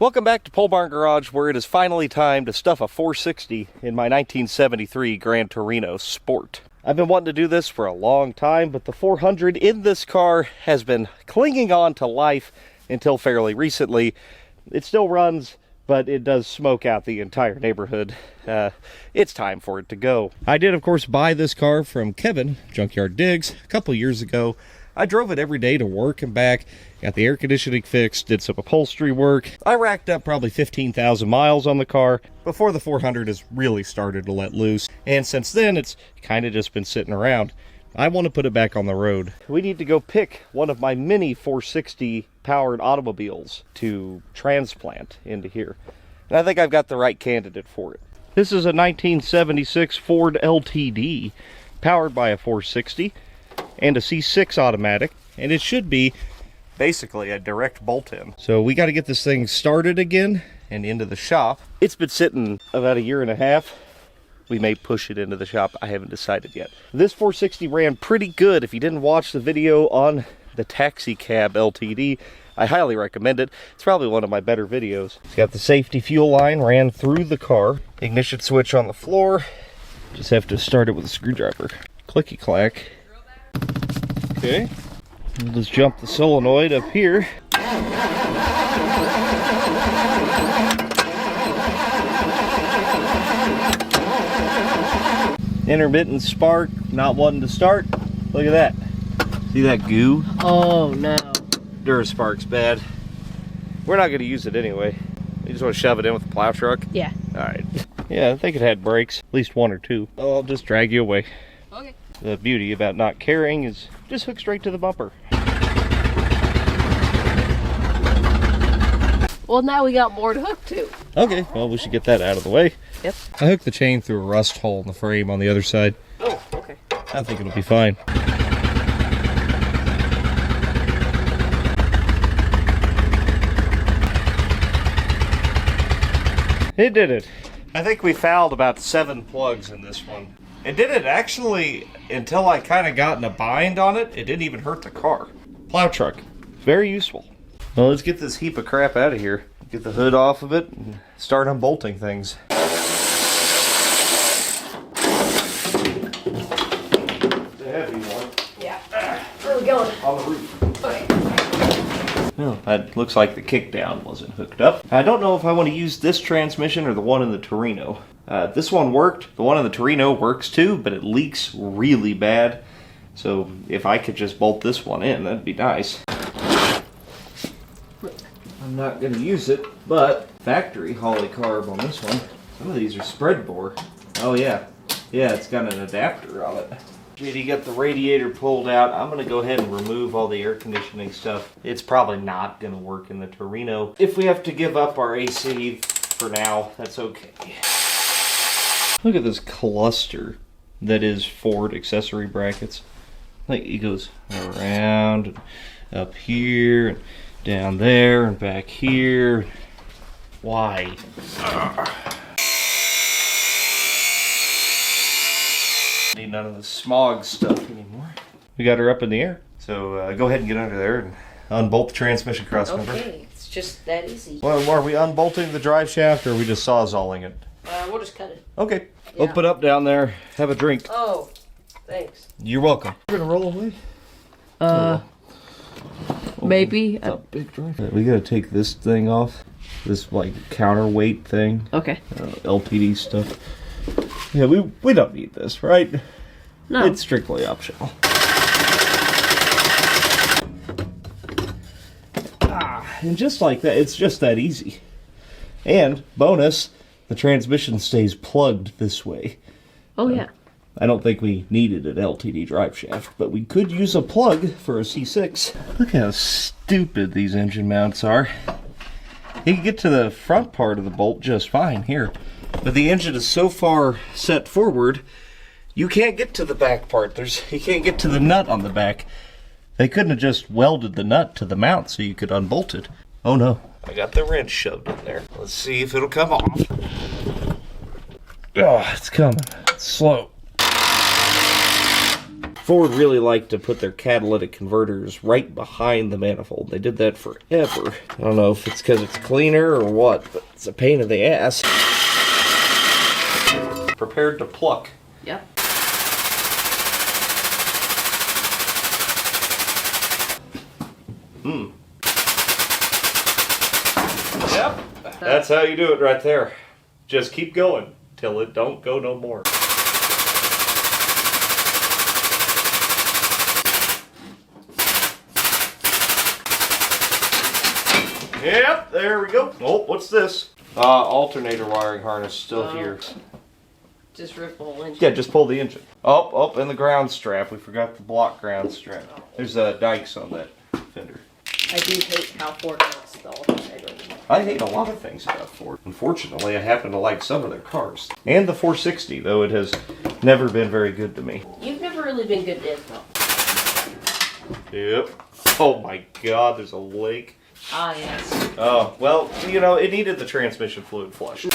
Welcome back to Pole Barn Garage, where it is finally time to stuff a 460 in my 1973 Gran Torino Sport. I've been wanting to do this for a long time, but the 400 in this car has been clinging on to life until fairly recently. It still runs, but it does smoke out the entire neighborhood. It's time for it to go. I did, of course, buy this car from Kevin, Junkyard Digs, a couple years ago. I drove it every day to work and back, got the air conditioning fixed, did some upholstery work. I racked up probably 15,000 miles on the car before the 400 has really started to let loose. And since then, it's kind of just been sitting around. I want to put it back on the road. We need to go pick one of my mini 460 powered automobiles to transplant into here. And I think I've got the right candidate for it. This is a 1976 Ford LTD powered by a 460 and a C6 automatic, and it should be basically a direct bolt-in. So we got to get this thing started again and into the shop. It's been sitting about a year and a half. We may push it into the shop. I haven't decided yet. This 460 ran pretty good. If you didn't watch the video on the Taxi Cab LTD, I highly recommend it. It's probably one of my better videos. It's got the safety fuel line ran through the car. Ignition switch on the floor. Just have to start it with a screwdriver. Clicky clack. Okay. We'll just jump the solenoid up here. Intermittent spark, not wanting to start. Look at that. See that goo? Oh no. Duraspark's bad. We're not going to use it anyway. You just want to shove it in with the plow truck? Yeah. Alright. Yeah, I think it had brakes. At least one or two. Oh, I'll just drag you away. Okay. The beauty about not carrying is just hook straight to the bumper. Well, now we got more to hook to. Okay, well, we should get that out of the way. Yep. I hooked the chain through a rust hole in the frame on the other side. Oh, okay. I think it'll be fine. It did it. I think we fouled about 7 plugs in this one. It didn't actually, until I kind of got in a bind on it, it didn't even hurt the car. Plow truck. Very useful. Well, let's get this heap of crap out of here. Get the hood off of it and start unbolting things. The heavy one. Yeah. Where are we going? On the roof. Okay. Well, that looks like the kickdown wasn't hooked up. I don't know if I want to use this transmission or the one in the Torino. This one worked. The one in the Torino works too, but it leaks really bad. So if I could just bolt this one in, that'd be nice. I'm not going to use it, but factory Holy Carb on this one. Some of these are spread bore. Oh yeah. Yeah, it's got an adapter on it. You got the radiator pulled out. I'm going to go ahead and remove all the air conditioning stuff. It's probably not going to work in the Torino. If we have to give up our AC for now, that's okay. Look at this cluster that is Ford accessory brackets. Like it goes around and up here and down there and back here. Why? Need none of the smog stuff anymore. We got her up in the air. So go ahead and get under there and unbolt the transmission crossmember. Okay, it's just that easy. Well, are we unbolting the drive shaft or are we just sawzalling it? We'll just cut it. Okay. Yeah. Open up down there. Have a drink. Oh, thanks. You're welcome. We're gonna roll away. Maybe. It's a big drive. We gotta take this thing off. This like counterweight thing. Okay. LTD stuff. Yeah, we don't need this, right? No. It's strictly optional. And just like that, it's just that easy. And bonus, the transmission stays plugged this way. Oh yeah. I don't think we needed an LTD drive shaft, but we could use a plug for a C6. Look how stupid these engine mounts are. You can get to the front part of the bolt just fine here, but the engine is so far set forward, you can't get to the back part. You can't get to the nut on the back. They couldn't have just welded the nut to the mount so you could unbolt it. Oh no, I got the wrench shoved in there. Let's see if it'll come off. Oh, it's coming. It's slow. Ford really liked to put their catalytic converters right behind the manifold. They did that forever. I don't know if it's because it's cleaner or what, but it's a pain in the ass. Prepared to pluck. Yep. Yep. That's how you do it right there. Just keep going till it don't go no more. Yep, there we go. Oh, what's this? Alternator wiring harness still here. Just rip the whole engine. Yeah, just pull the engine. Oh, and the ground strap. We forgot the block ground strap. There's dikes on that fender. I do hate how Ford makes the alternator. I hate a lot of things about Ford. Unfortunately, I happen to like some of their cars. And the 460, though it has never been very good to me. You've never really been good at info. Yep. Oh my god, there's a lake. Ah, yes. Oh, well, you know, it needed the transmission fluid flush.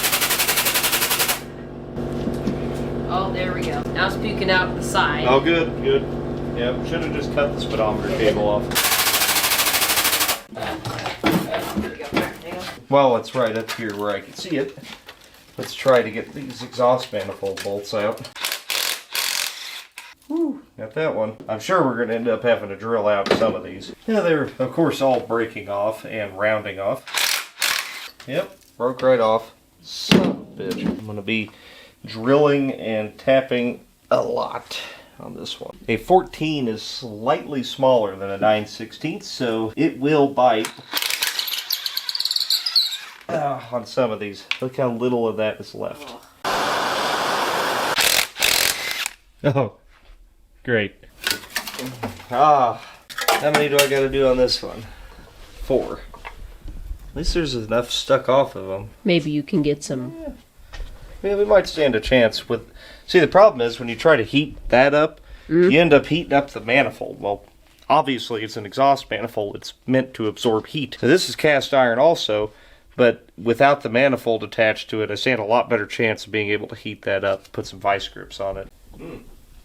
Oh, there we go. Now it's puking out the side. Oh, good. Yeah, should have just cut the speedometer cable off. There we go. Hang on. Well, that's right up here where I can see it. Let's try to get these exhaust manifold bolts out. Whew, got that one. I'm sure we're going to end up having to drill out some of these. Yeah, they're, of course, all breaking off and rounding off. Yep, broke right off. Son of a bitch. I'm going to be drilling and tapping a lot on this one. A 14 is slightly smaller than a 9/16, so it will bite on some of these. Look how little of that is left. Oh, great. How many do I got to do on this one? 4. At least there's enough stuck off of them. Maybe you can get some. Yeah, we might stand a chance with... See, the problem is when you try to heat that up, you end up heating up the manifold. Well, obviously it's an exhaust manifold. It's meant to absorb heat. So this is cast iron also, but without the manifold attached to it, I stand a lot better chance of being able to heat that up, put some vice grips on it.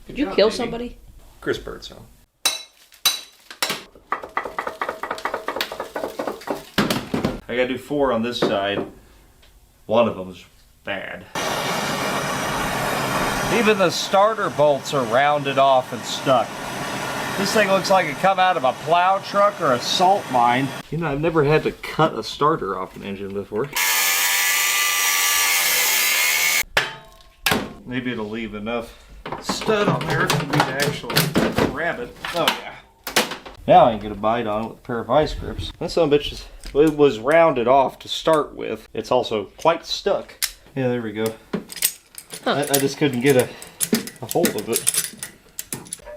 Did you kill somebody? Chris Birdsong. I gotta do 4 on this side. One of them is bad. Even the starter bolts are rounded off and stuck. This thing looks like it come out of a plow truck or a salt mine. You know, I've never had to cut a starter off an engine before. Maybe it'll leave enough stud on there for me to actually grab it. Oh yeah. Now I can get a bite on it with a pair of vice grips. That son of a bitch is, it was rounded off to start with. It's also quite stuck. Yeah, there we go. Huh. I just couldn't get a hold of it.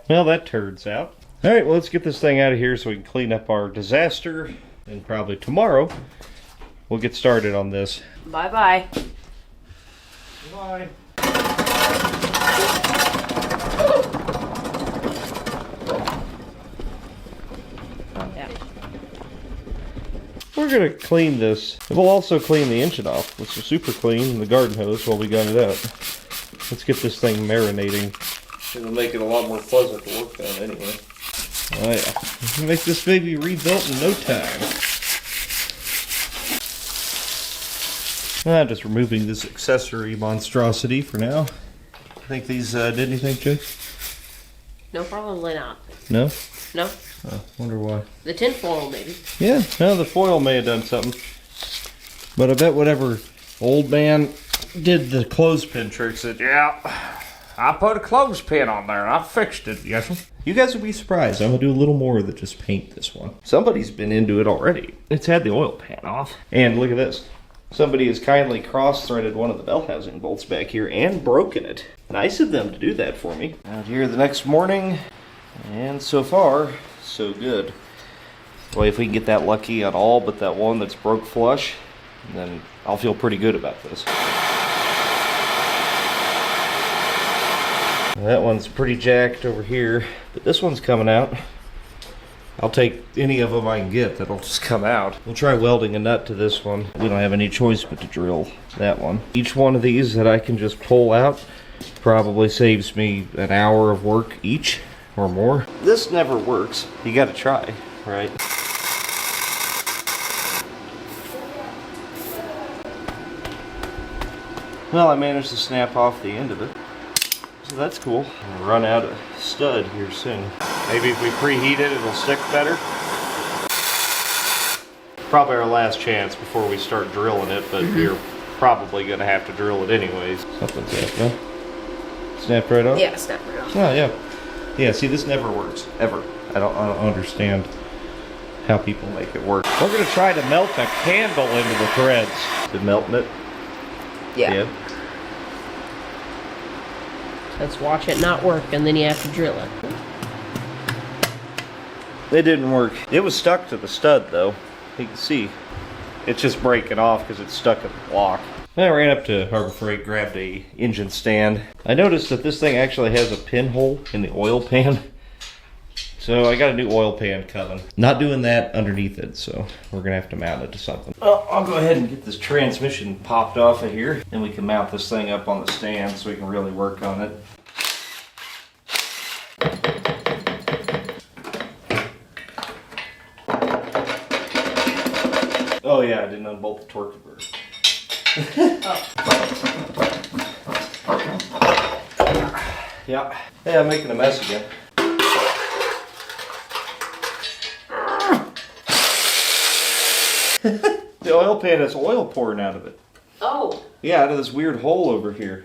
Well, that turns out. Alright, well, let's get this thing out of here so we can clean up our disaster. And probably tomorrow, we'll get started on this. Bye-bye. Bye. Yeah. We're going to clean this. We'll also clean the engine off with some super clean and the garden hose while we got it out. Let's get this thing marinating. It'll make it a lot more pleasant to work on anyway. Oh yeah. We'll make this baby rebuilt in no time. Just removing this accessory monstrosity for now. Think these did anything, Jake? No, probably not. No? No. Oh, wonder why. The tin foil, maybe. Yeah, no, the foil may have done something. But I bet whatever old man did the clothespin trick said, yeah, I put a clothespin on there and I fixed it, yes. You guys would be surprised. I'm going to do a little more than just paint this one. Somebody's been into it already. It's had the oil pan off. And look at this. Somebody has kindly cross-threaded one of the bell housing bolts back here and broken it. Nice of them to do that for me. Out here the next morning, and so far, so good. Well, if we can get that lucky on all but that one that's broke flush, then I'll feel pretty good about this. That one's pretty jacked over here, but this one's coming out. I'll take any of them I can get that'll just come out. We'll try welding a nut to this one. We don't have any choice but to drill that one. Each one of these that I can just pull out probably saves me an hour of work each. or more. This never works. You gotta try, right? Well, I managed to snap off the end of it. So that's cool. I'll run out of stud here soon. Maybe if we preheat it, it'll stick better. Probably our last chance before we start drilling it, but we're probably gonna have to drill it anyways. Something's happening. Snap right off? Yeah, snap right off. Oh, yeah. Yeah, see, this never works, ever. I don't understand how people make it work. We're gonna try to melt a candle into the threads. Is it melting it? Yeah. Let's watch it not work, and then you have to drill it. It didn't work. It was stuck to the stud, though. You can see it's just breaking off because it's stuck in the block. I ran up to Harbor Freight, grabbed a engine stand. I noticed that this thing actually has a pinhole in the oil pan. So I got a new oil pan coming. Not doing that underneath it, so we're gonna have to mount it to something. Oh, I'll go ahead and get this transmission popped off of here. Then we can mount this thing up on the stand so we can really work on it. Oh yeah, I didn't unbolt the torque converter. Yeah. Hey, I'm making a mess again. The oil pan has oil pouring out of it. Oh. Yeah, out of this weird hole over here.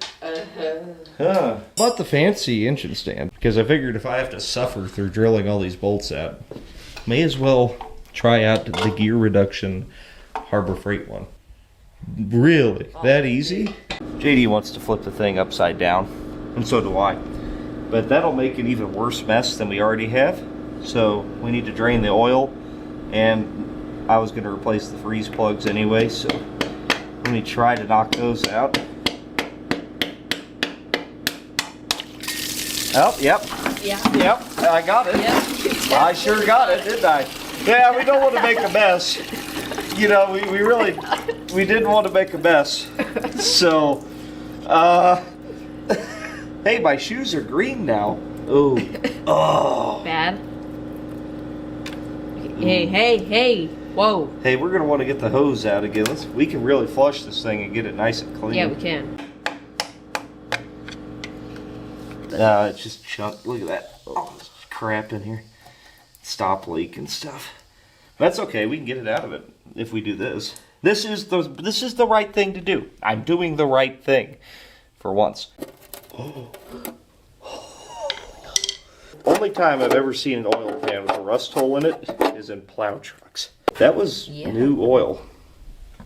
Huh. Bought the fancy engine stand because I figured if I have to suffer through drilling all these bolts out, may as well try out the gear reduction Harbor Freight one. Really? That easy? JD wants to flip the thing upside down, and so do I. But that'll make an even worse mess than we already have. So we need to drain the oil, and I was going to replace the freeze plugs anyway, so let me try to knock those out. Oh, yep. Yeah. Yep, I got it. Yep. I sure got it, didn't I? Yeah, we don't want to make a mess. You know, we really, we didn't want to make a mess. So, hey, my shoes are green now. Oh. Oh. Bad. Hey. Whoa. Hey, we're going to want to get the hose out again. We can really flush this thing and get it nice and clean. Yeah, we can. It's just chunk. Look at that. Oh, there's crap in here. Stop leak and stuff. That's okay. We can get it out of it if we do this. This is the right thing to do. I'm doing the right thing for once. Only time I've ever seen an oil pan with a rust hole in it is in plow trucks. That was new oil.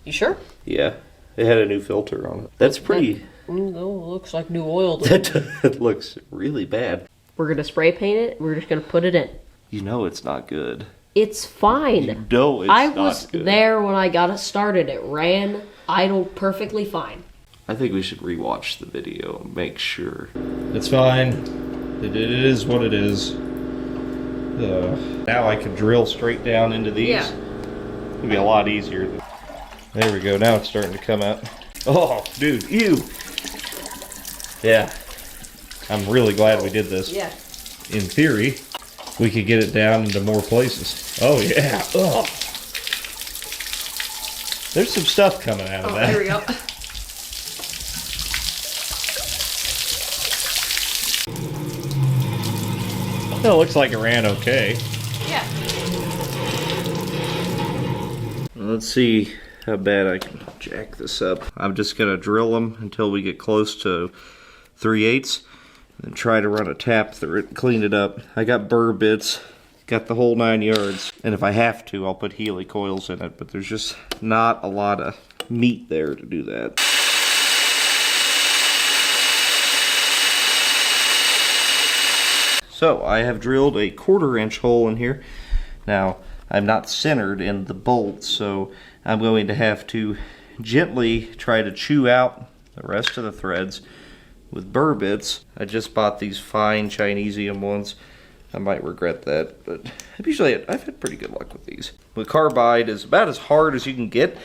You sure? Yeah. It had a new filter on it. That's pretty... looks like new oil. That looks really bad. We're going to spray paint it. We're just going to put it in. You know it's not good. It's fine. You know it's I not was good. there when I got it started. It ran, idled perfectly fine. I think we should rewatch the video and make sure. It's fine. It is what it is. Now I can drill straight down into these. Yeah. It'll be a lot easier. There we go. Now it's starting to come out. Oh, dude, ew. Yeah. I'm really glad we did this. Yeah. In theory, we could get it down into more places. Oh, yeah. Oh. There's some stuff coming out of that. There we go. Well, it looks like it ran okay. Yeah. Let's see how bad I can jack this up. I'm just going to drill them until we get close to 3/8 and try to run a tap through it and clean it up. I got burr bits, got the whole 9 yards, and if I have to, I'll put Healy coils in it, but there's just not a lot of meat there to do that. So I have drilled a 1/4 inch hole in here. Now I'm not centered in the bolt, so I'm going to have to gently try to chew out the rest of the threads with burr bits. I just bought these fine Chinesium ones. I might regret that, but I've had pretty good luck with these. The carbide is about as hard as you can get.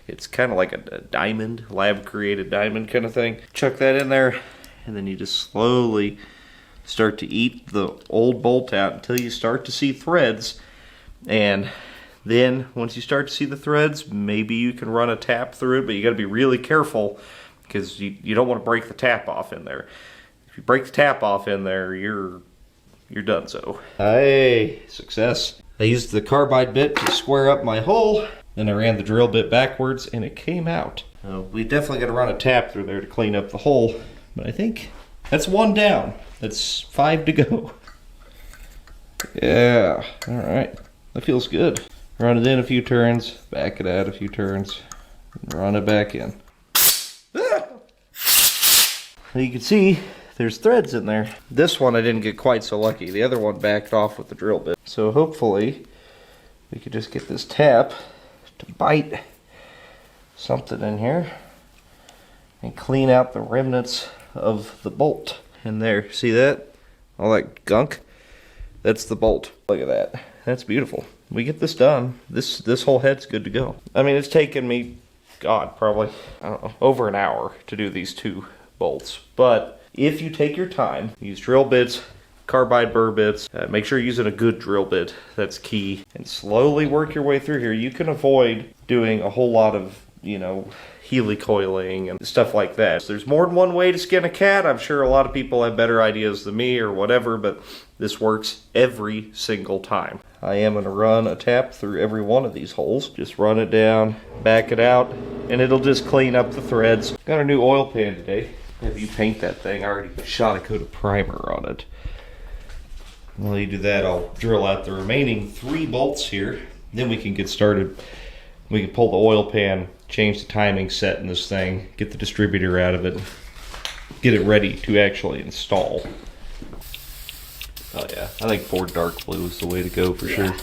It's kind of like a diamond, lab created diamond kind of thing. Chuck that in there, and then you just slowly start to eat the old bolt out until you start to see threads. And then once you start to see the threads, maybe you can run a tap through it, but you got to be really careful because you don't want to break the tap off in there. If you break the tap off in there, you're done so. Hey, success. I used the carbide bit to square up my hole, then I ran the drill bit backwards and it came out. We definitely got to run a tap through there to clean up the hole, but I think that's one down. That's 5 to go. Yeah, all right. That feels good. Run it in a few turns, back it out a few turns, and run it back in. Ah! You can see there's threads in there. This one I didn't get quite so lucky. The other one backed off with the drill bit. So hopefully we could just get this tap to bite something in here and clean out the remnants of the bolt. And there, see that? All that gunk? That's the bolt. Look at that. That's beautiful. We get this done. This whole head's good to go. I mean, it's taken me, God, probably, I don't know, over an hour to do these 2 bolts. But if you take your time, use drill bits, carbide burr bits, make sure you're using a good drill bit. That's key. And slowly work your way through here. You can avoid doing a whole lot of, you know, helicoiling and stuff like that. So there's more than one way to skin a cat. I'm sure a lot of people have better ideas than me or whatever, but this works every single time. I am going to run a tap through every one of these holes. Just run it down, back it out, and it'll just clean up the threads. Got a new oil pan today. If you paint that thing, I already shot a coat of primer on it. While you do that, I'll drill out the remaining 3 bolts here. Then we can get started. We can pull the oil pan, change the timing set in this thing, get the distributor out of it, get it ready to actually install. Oh yeah, I think Ford Dark Blue is the way to go for sure.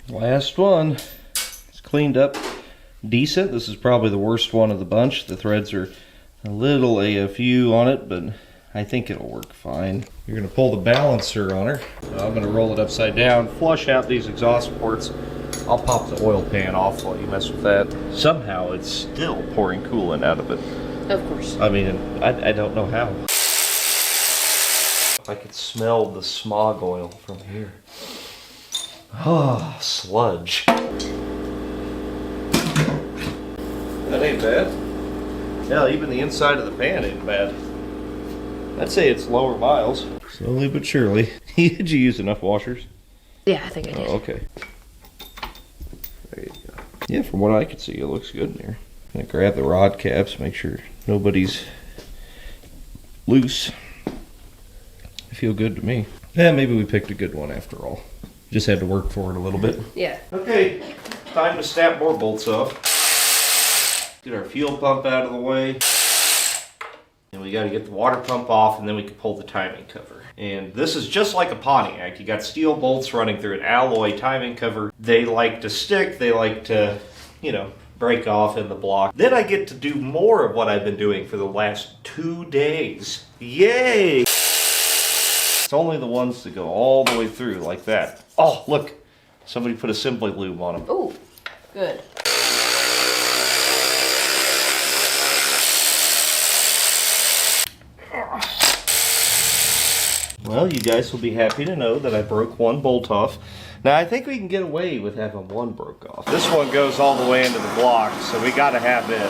Last one. It's cleaned up decent. This is probably the worst one of the bunch. The threads are a little AFU on it, but I think it'll work fine. You're going to pull the balancer on her. So I'm going to roll it upside down, flush out these exhaust ports. I'll pop the oil pan off while you mess with that. Somehow it's still pouring coolant out of it. Of course. I mean, I don't know how. I could smell the smog oil from here. Oh, sludge. That ain't bad. Yeah, even the inside of the pan ain't bad. I'd say it's lower miles. Slowly but surely. Did you use enough washers? Yeah, I think I did. Oh, okay. There you go. Yeah, from what I could see, it looks good in there. I'm gonna grab the rod caps, make sure nobody's loose. They feel good to me. Yeah, maybe we picked a good one after all. Just had to work for it a little bit. Yeah. Okay, time to snap more bolts off. Get our fuel pump out of the way. And we got to get the water pump off, and then we can pull the timing cover. And this is just like a Pontiac. You got steel bolts running through an alloy timing cover. They like to stick. They like to, you know, break off in the block. Then I get to do more of what I've been doing for the last 2 days. Yay! It's only the ones that go all the way through like that. Oh, look. Somebody put a Simply Lube on them. Oh, good. Well, you guys will be happy to know that I broke one bolt off. Now, I think we can get away with having one broke off. This one goes all the way into the block, so we gotta have it.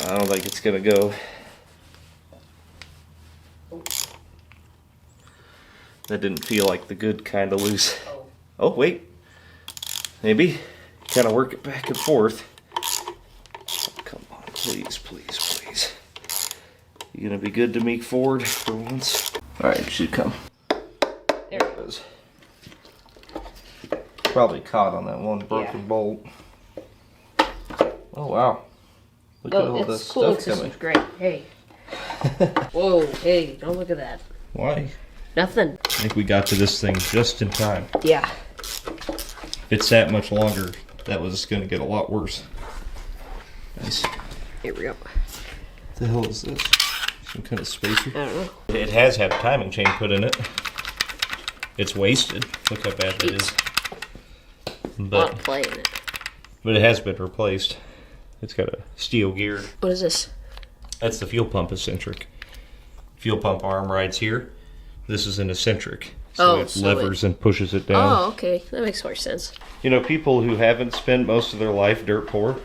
I don't think it's gonna go. That didn't feel like the good kind of loose. Oh, wait. Maybe. Kind of work it back and forth. Come on, please, please, please. You gonna be good to me, Ford, for once? Alright, it should come. There it goes. Probably caught on that one broken bolt. Oh, wow. Look at all this stuff coming. Great. Hey. Whoa, hey, don't look at that. Why? Nothing. I think we got to this thing just in time. Yeah. If it sat much longer, that was going to get a lot worse. Nice. Here we go. What the hell is this? Some kind of spacer? I don't know. It has had a timing chain put in it. It's wasted. Look how bad that is. Not playing it. But it has been replaced. It's got a steel gear. What is this? That's the fuel pump eccentric. Fuel pump arm rides here. This is an eccentric. So it levers and pushes it down. Oh, okay. That makes more sense. You know, people who haven't spent most of their life dirt poor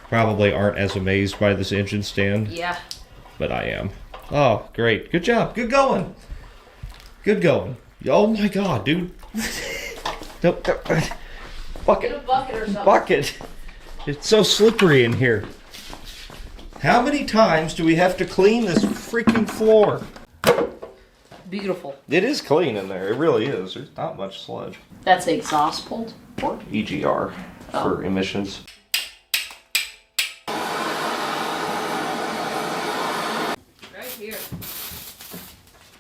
probably aren't as amazed by this engine stand. Yeah. But I am. Oh, great. Good job. Good going. Good going. Oh my God, dude. Nope. Bucket. Get a bucket or something. Bucket. It's so slippery in here. How many times do we have to clean this freaking floor? Beautiful. It is clean in there. It really is. There's not much sludge. That's the exhaust port? EGR for emissions. Right here.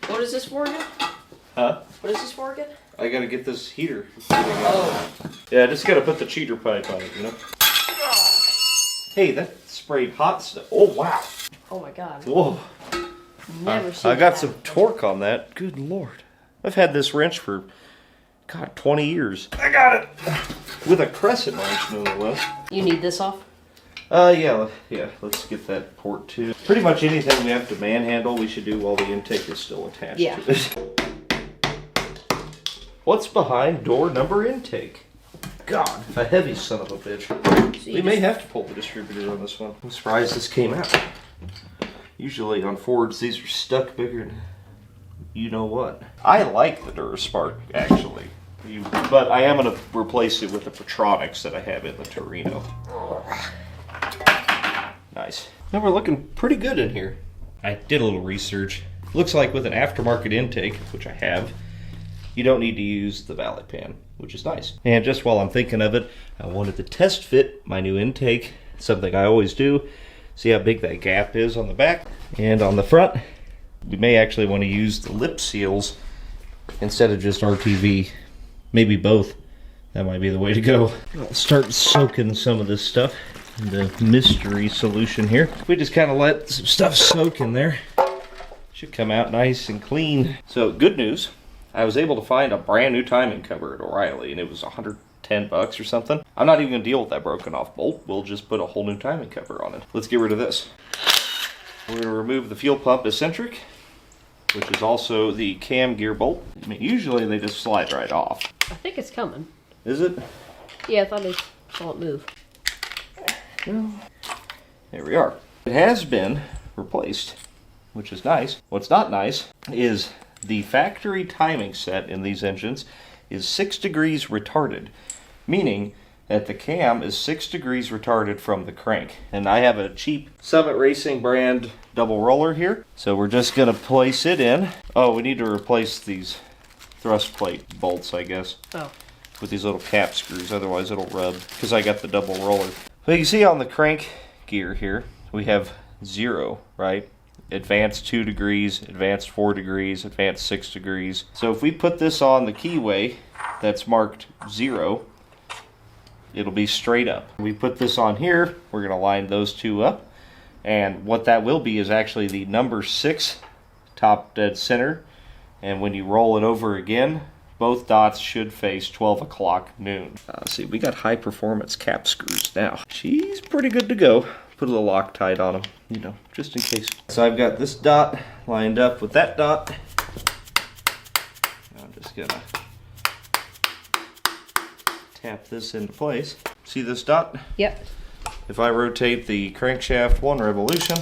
What is this for again? Huh? What is this for again? I gotta get this heater. Oh. Yeah, I just gotta put the cheater pipe on it, you know? Hey, that sprayed hot stuff. Oh, wow. Oh my God. Whoa. Never seen I got that some before. torque on that. Good Lord. I've had this wrench for, God, 20 years. I got it! With a crescent wrench, no less. You need this off? Yeah, let's get that port too. Pretty much anything we have to manhandle, we should do while the intake is still attached to it. What's behind door number intake? God, a heavy son of a bitch. So We may have to pull the distributor on this one. I'm surprised this came out. Usually on Fords, these are stuck bigger than you know what. I like the Duraspark, actually. But I am going to replace it with the Petronics that I have in the Torino. Nice. Now we're looking pretty good in here. I did a little research. Looks like with an aftermarket intake, which I have, you don't need to use the valet pan, which is nice. And just while I'm thinking of it, I wanted to test fit my new intake, something I always do. See how big that gap is on the back and on the front. We may actually want to use the lip seals instead of just RTV. Maybe both. That might be the way to go. I'll start soaking some of this stuff in the mystery solution here. We just kind of let some stuff soak in there. Should come out nice and clean. So good news. I was able to find a brand new timing cover at O'Reilly, and it was $110 or something. I'm not even going to deal with that broken off bolt. We'll just put a whole new timing cover on it. Let's get rid of this. We're going to remove the fuel pump eccentric, which is also the cam gear bolt. I mean, usually they just slide right off. I think it's coming. Is it? Yeah, I thought I saw it move. There we are. It has been replaced, which is nice. What's not nice is the factory timing set in these engines is 6 degrees retarded, meaning that the cam is 6 degrees retarded from the crank. And I have a cheap Summit Racing brand double roller here, so we're just going to place it in. Oh, we need to replace these thrust plate bolts, I guess, with these little cap screws, otherwise it'll rub, because I got the double roller. So you can see on the crank gear here, we have 0, right? Advanced 2 degrees, advanced 4 degrees, advanced 6 degrees. So if we put this on the keyway that's marked 0, it'll be straight up. We put this on here, we're going to line those two up, and what that will be is actually the number 6 top dead center, and when you roll it over again, both dots should face 12 o'clock noon. See, we got high performance cap screws now. She's pretty good to go. Put a little Loctite on them, you know, just in case. So I've got this dot lined up with that dot. I'm just gonna tap this into place. See this dot? Yep. If I rotate the crankshaft 1 revolution,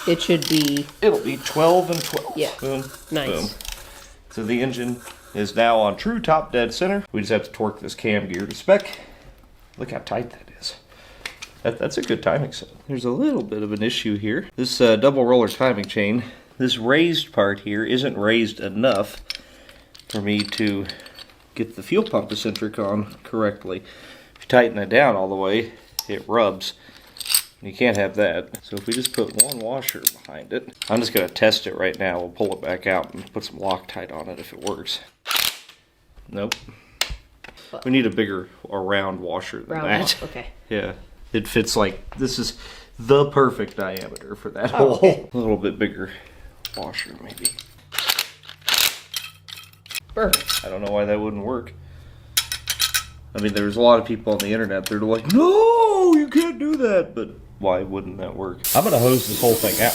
It should be. it'll be 12 and 12. Yeah. Boom. Nice. Boom. So the engine is now on true top dead center. We just have to torque this cam gear to spec. Look how tight that is. That's a good timing set. There's a little bit of an issue here. This double roller timing chain, this raised part here isn't raised enough for me to get the fuel pump eccentric on correctly. If you tighten it down all the way, it rubs. You can't have that. So if we just put one washer behind it, I'm just going to test it right now. We'll pull it back out and put some Loctite on it if it works. Nope. We need a bigger or round washer than that. Okay. Yeah. It fits like, this is the perfect diameter for that hole. Okay. A little bit bigger washer maybe. Perfect. I don't know why that wouldn't work. I mean, there's a lot of people on the internet that are like, no, you can't do that. But why wouldn't that work? I'm going to hose this whole thing out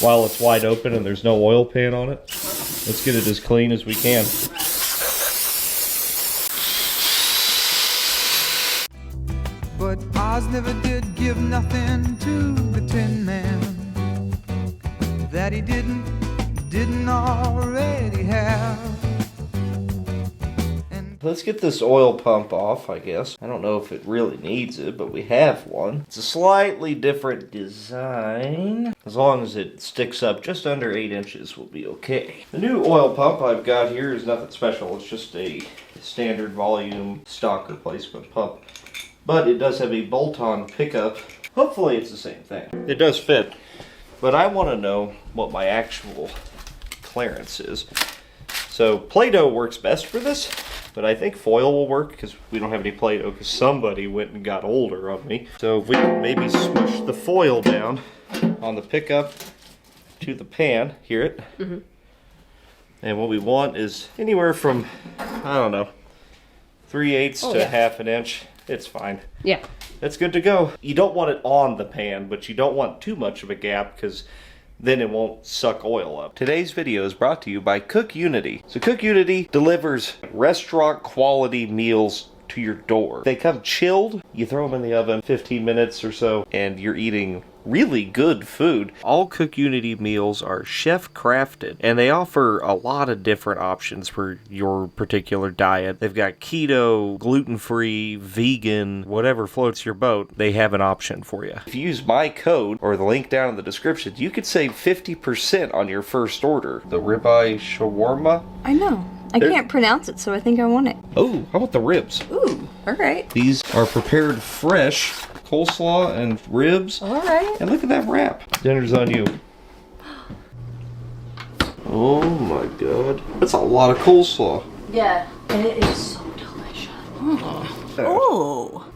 while it's wide open and there's no oil pan on it. Let's get it as clean as we can. But Oz never did give nothing to the Tin Man that he didn't already have. And Let's get this oil pump off, I guess. I don't know if it really needs it, but we have one. It's a slightly different design. As long as it sticks up just under 8 inches, we'll be okay. The new oil pump I've got here is nothing special. It's just a standard volume stock replacement pump. But it does have a bolt-on pickup. Hopefully it's the same thing. It does fit. But I want to know what my actual clearance is. So Play-Doh works best for this, but I think foil will work because we don't have any Play-Doh because somebody went and got older on me. So if we can maybe smush the foil down on the pickup to the pan, hear it? Mm-hmm. And what we want is anywhere from, I don't know, 3/8 to half an inch. It's fine. Yeah. That's good to go. You don't want it on the pan, but you don't want too much of a gap because then it won't suck oil up. Today's video is brought to you by Cook Unity. So Cook Unity delivers restaurant quality meals to your door. They come chilled. You throw them in the oven 15 minutes or so and you're eating really good food. All Cook Unity meals are chef crafted and they offer a lot of different options for your particular diet. They've got keto, gluten-free, vegan, whatever floats your boat, they have an option for you. If you use my code or the link down in the description, you could save 50% on your first order. The ribeye shawarma. I know. I can't pronounce it, so I think I want it. Oh, how about the ribs? Ooh, alright. These are prepared fresh, coleslaw and ribs. Alright. And look at that wrap. Dinner's on you. Oh my god. That's a lot of coleslaw. Yeah, and it is so delicious. Oh.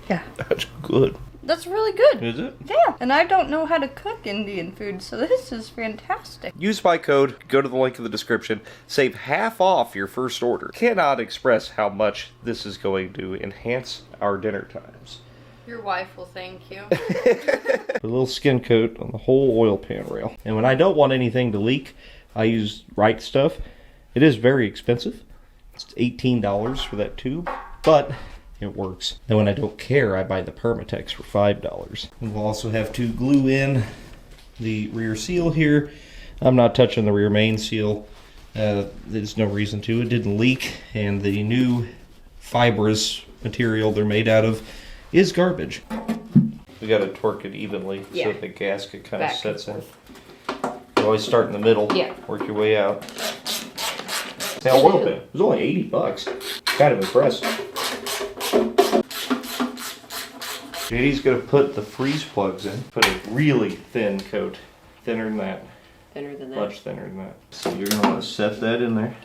Yeah. That's good. That's really good. Is it? Yeah, and I don't know how to cook Indian food, so this is fantastic. Use my code, go to the link in the description, save half off your first order. Cannot express how much this is going to enhance our dinner times. Your wife will thank you. A little skin coat on the whole oil pan rail. And when I don't want anything to leak, I use Right Stuff. It is very expensive. It's $18 for that tube, but it works. And when I don't care, I buy the Permatex for $5. And we'll also have to glue in the rear seal here. I'm not touching the rear main seal. There's no reason to. It didn't leak, and the new fibrous material they're made out of is garbage. We got to torque it evenly so the gasket kind of sets in. You always start in the middle, work your way out. Now, oil pan. It was only $80. Kind of impressed. JD's gonna put the freeze plugs in. Put a really thin coat. Thinner than that. Thinner than that. Much thinner than that. So you're gonna want to set that in there.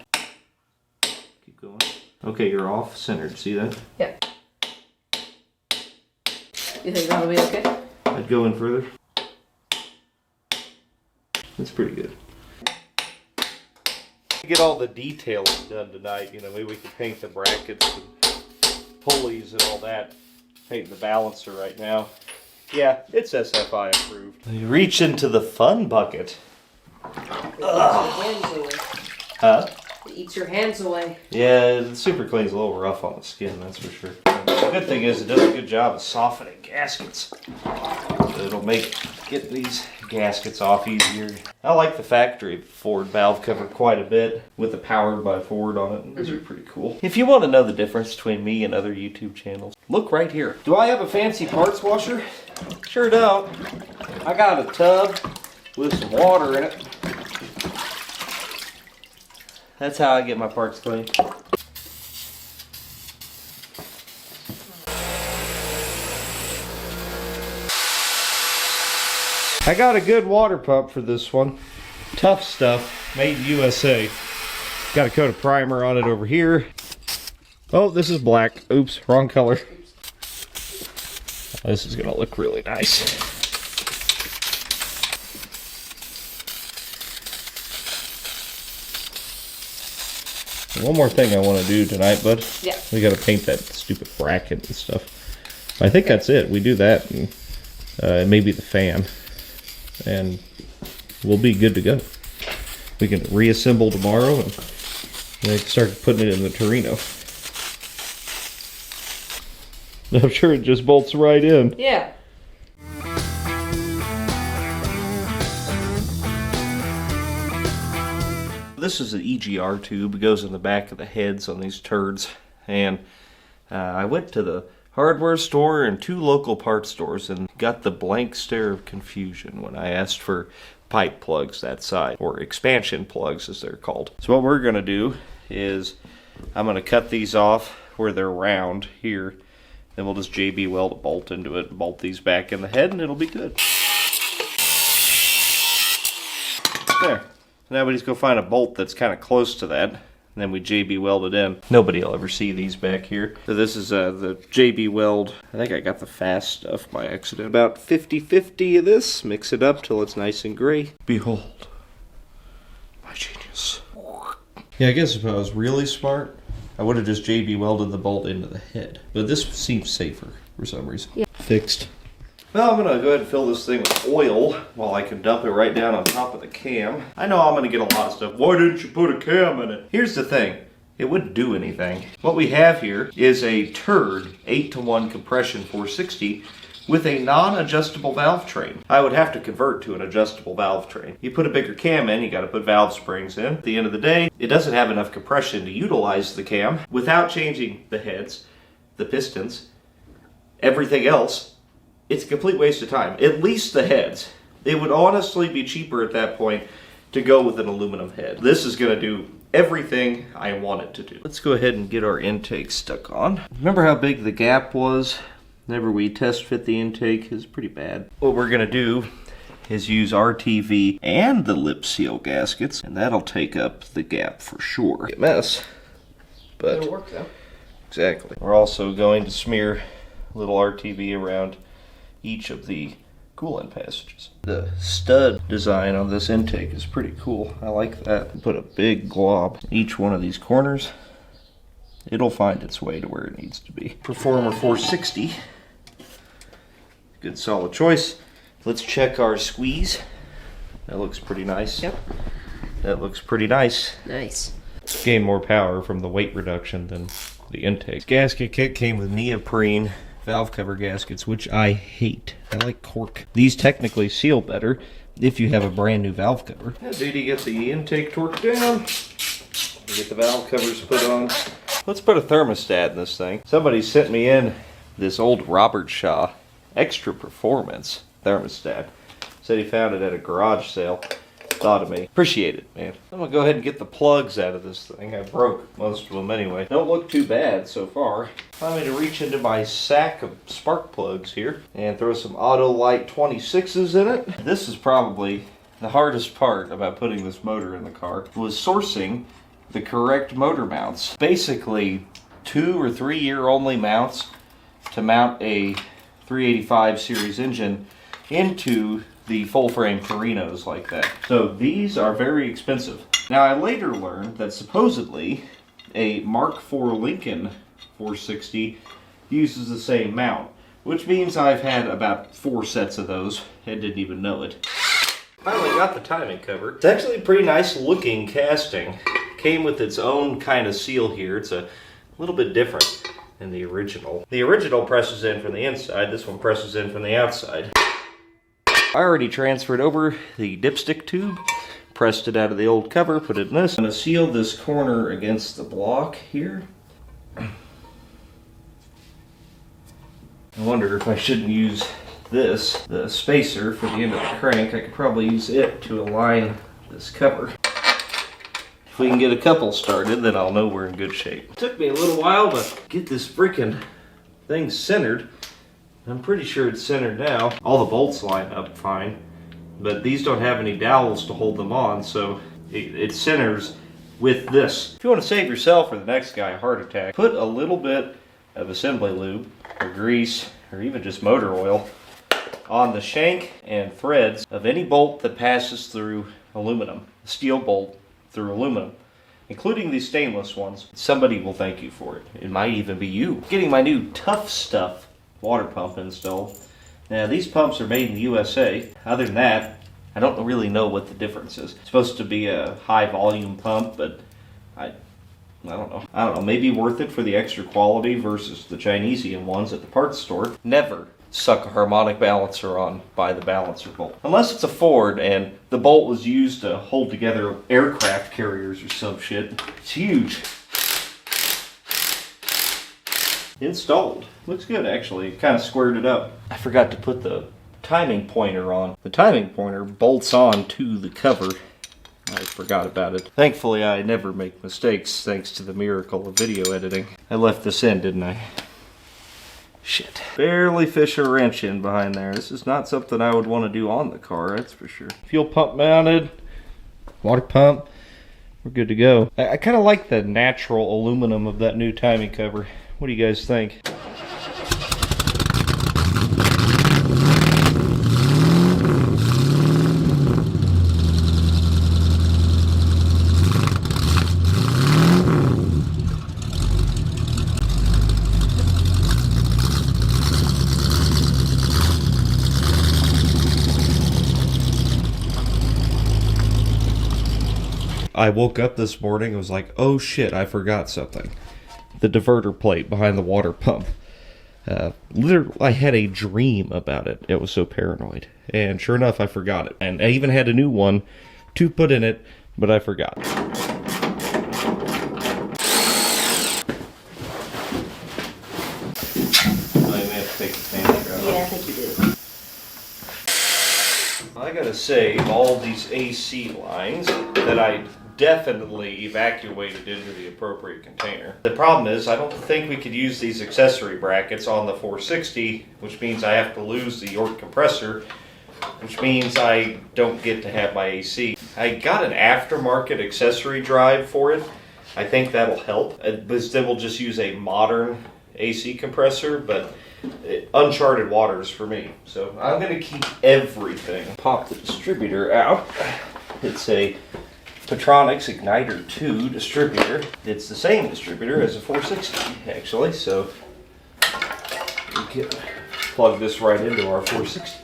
Keep going. Okay, you're off centered. See that? Yep. You think that'll be okay? I'd go in further. That's pretty good. Get all the detailing done tonight. You know, maybe we can paint the brackets and pulleys and all that. Painting the balancer right now. Yeah, it's SFI approved. You reach into the fun bucket. Huh? It eats your hands away. Yeah, the Super Clean's a little rough on the skin, that's for sure. The good thing is it does a good job of softening gaskets. So it'll make getting these gaskets off easier. I like the factory Ford valve cover quite a bit with the Powered by Ford on it. These are pretty cool. If you want to know the difference between me and other YouTube channels, look right here. Do I have a fancy parts washer? Sure don't. I got a tub with some water in it. That's how I get my parts clean. I got a good water pump for this one. Tough stuff, made in USA. Got a coat of primer on it over here. Oh, this is black. Oops, wrong color. This is gonna look really nice. One more thing I want to do tonight, bud. Yeah. We got to paint that stupid bracket and stuff. I think that's it. We do that and maybe the fan. And we'll be good to go. We can reassemble tomorrow and start putting it in the Torino. I'm sure it just bolts right in. Yeah. This is an EGR tube. It goes in the back of the heads on these turds. And I went to the hardware store and 2 local parts stores and got the blank stare of confusion when I asked for pipe plugs that side, or expansion plugs as they're called. So what we're going to do is I'm going to cut these off where they're round here. Then we'll just JB weld a bolt into it and bolt these back in the head and it'll be good. There. Now we just go find a bolt that's kind of close to that. And then we JB weld it in. Nobody will ever see these back here. So this is the JB weld. I think I got the fast stuff by accident. About 50-50 of this. Mix it up till it's nice and gray. Behold, my genius. Yeah, I guess if I was really smart, I would have just JB welded the bolt into the head. But this seems safer for some reason. Yeah. Fixed. Well, I'm going to go ahead and fill this thing with oil while I can dump it right down on top of the cam. I know I'm going to get a lot of stuff. Why didn't you put a cam in it? Here's the thing. It wouldn't do anything. What we have here is a turd 8-to-1 compression 460 with a non-adjustable valve train. I would have to convert to an adjustable valve train. You put a bigger cam in, you got to put valve springs in. At the end of the day, it doesn't have enough compression to utilize the cam without changing the heads, the pistons, everything else. It's a complete waste of time. At least the heads. It would honestly be cheaper at that point to go with an aluminum head. This is going to do everything I want it to do. Let's go ahead and get our intake stuck on. Remember how big the gap was? Whenever we test fit the intake, is pretty bad. What we're going to do is use RTV and the lip seal gaskets, and that'll take up the gap for sure. A mess, but It'll work though. Exactly. We're also going to smear a little RTV around each of the coolant passages. The stud design on this intake is pretty cool. I like that. Put a big glob in each one of these corners. It'll find its way to where it needs to be. Performer 460. Good solid choice. Let's check our squeeze. That looks pretty nice. Yep. That looks pretty nice. Nice. Gain more power from the weight reduction than the intake. Gasket kit came with neoprene valve cover gaskets, which I hate. I like cork. These technically seal better if you have a brand new valve cover. Now, duty, get the intake torqued down. Get the valve covers put on. Let's put a thermostat in this thing. Somebody sent me in this old Robert Shaw extra performance thermostat. Said he found it at a garage sale. Thought of me. Appreciate it, man. I'm gonna go ahead and get the plugs out of this thing. I broke most of them anyway. Don't look too bad so far. I'm going to reach into my sack of spark plugs here and throw some Autolite 26s in it. This is probably the hardest part about putting this motor in the car, was sourcing the correct motor mounts. Basically 2 or 3 year only mounts to mount a 385 series engine into the full frame Torinos like that. So these are very expensive. Now I later learned that supposedly a Mark IV Lincoln 460 uses the same mount, which means I've had about 4 sets of those and didn't even know it. Finally got the timing cover. It's actually a pretty nice looking casting. Came with its own kind of seal here. It's a little bit different than the original. The original presses in from the inside, this one presses in from the outside. I already transferred over the dipstick tube, pressed it out of the old cover, put it in this. I'm going to seal this corner against the block here. I wonder if I shouldn't use this, the spacer for the end of the crank. I could probably use it to align this cover. If we can get a couple started, then I'll know we're in good shape. It took me a little while to get this freaking thing centered. I'm pretty sure it's centered now. All the bolts line up fine, but these don't have any dowels to hold them on, so it centers with this. If you want to save yourself or the next guy a heart attack, put a little bit of assembly lube or grease or even just motor oil on the shank and threads of any bolt that passes through aluminum, steel bolt through aluminum. including these stainless ones. Somebody will thank you for it. It might even be you. Getting my new Tough Stuff water pump installed. Now, these pumps are made in the USA. Other than that, I don't really know what the difference is. It's supposed to be a high volume pump, but I don't know. I don't know. Maybe worth it for the extra quality versus the Chinesian ones at the parts store. Never suck a harmonic balancer on by the balancer bolt. Unless it's a Ford and the bolt was used to hold together aircraft carriers or some shit. It's huge. Installed. Looks good actually. Kind of squared it up. I forgot to put the timing pointer on. The timing pointer bolts on to the cover. I forgot about it. Thankfully I never make mistakes thanks to the miracle of video editing. I left this in, didn't I? Shit. Barely fish a wrench in behind there. This is not something I would want to do on the car, that's for sure. Fuel pump mounted. Water pump. We're good to go. I kind of like the natural aluminum of that new timing cover. What do you guys think? I woke up this morning and was like, oh shit, I forgot something. The diverter plate behind the water pump. Literally, I had a dream about it. It was so paranoid. And sure enough, I forgot it. And I even had a new one to put in it, but I forgot. I may have to take the fan out. Yeah, I think you do. I gotta save all these AC lines that I definitely evacuated into the appropriate container. The problem is I don't think we could use these accessory brackets on the 460, which means I have to lose the York compressor, which means I don't get to have my AC. I got an aftermarket accessory drive for it. I think that'll help. But then we'll just use a modern AC compressor, but uncharted waters for me. So I'm going to keep everything. Pop the distributor out. It's a Petronix Igniter 2 distributor. It's the same distributor as a 460 actually, so we can plug this right into our 460.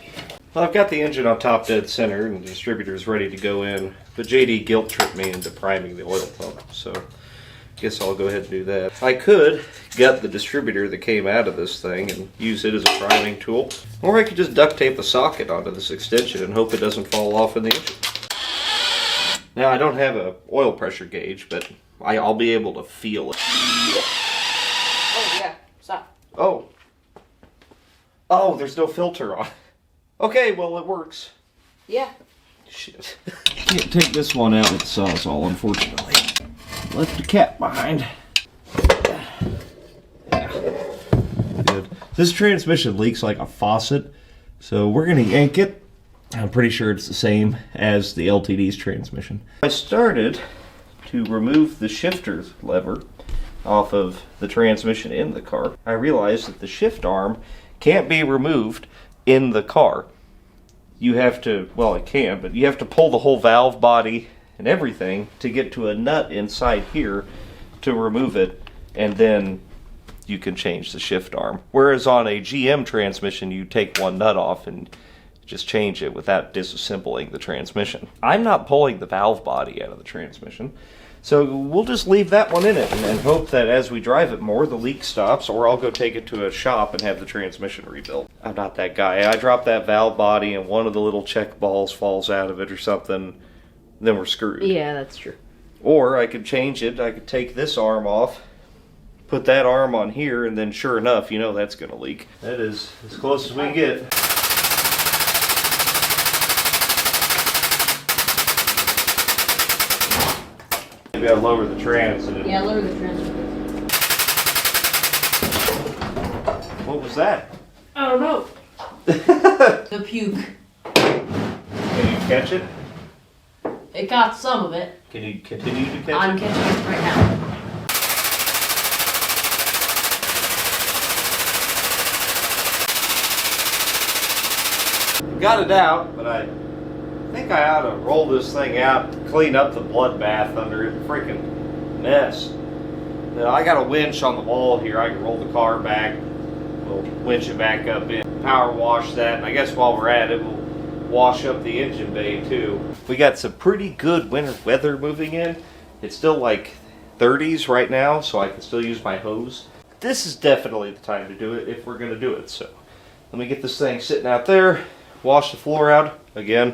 Well, I've got the engine on top dead center and the distributor is ready to go in, but JD guilt tripped me into priming the oil pump, so I guess I'll go ahead and do that. I could gut the distributor that came out of this thing and use it as a priming tool, or I could just duct tape a socket onto this extension and hope it doesn't fall off in the engine. Now, I don't have a oil pressure gauge, but I'll be able to feel it. Oh, yeah. Stop. Oh. Oh, there's no filter on. Okay, well, it works. Yeah. Shit. Can't take this one out with the Sawzall, unfortunately. Left the cap behind. Yeah. Good. This transmission leaks like a faucet, so we're going to yank it. I'm pretty sure it's the same as the LTD's transmission. I started to remove the shifter lever off of the transmission in the car. I realized that the shift arm can't be removed in the car. You have to, well, it can, but you have to pull the whole valve body and everything to get to a nut inside here to remove it, and then you can change the shift arm. Whereas on a GM transmission, you take one nut off and just change it without disassembling the transmission. I'm not pulling the valve body out of the transmission, so we'll just leave that one in it and hope that as we drive it more, the leak stops, or I'll go take it to a shop and have the transmission rebuilt. I'm not that guy. I drop that valve body and one of the little check balls falls out of it or something, then we're screwed. Yeah, that's true. Or I could change it. I could take this arm off, put that arm on here, and then sure enough, you know that's going to leak. That is as close as we can get. Maybe I'll lower the trans. Yeah, lower the transmitter. What was that? I don't know. The puke. Can you catch it? It got some of it. Can you continue to catch I'm it? catching it right now. Got it out, but I think I ought to roll this thing out, clean up the bloodbath under it, freaking mess. Now, I got a winch on the wall here. I can roll the car back. We'll winch it back up in. Power wash that, and I guess while we're at it, we'll wash up the engine bay too. We got some pretty good winter weather moving in. It's still like 30s right now, so I can still use my hose. This is definitely the time to do it if we're gonna do it. So let me get this thing sitting out there, wash the floor out again.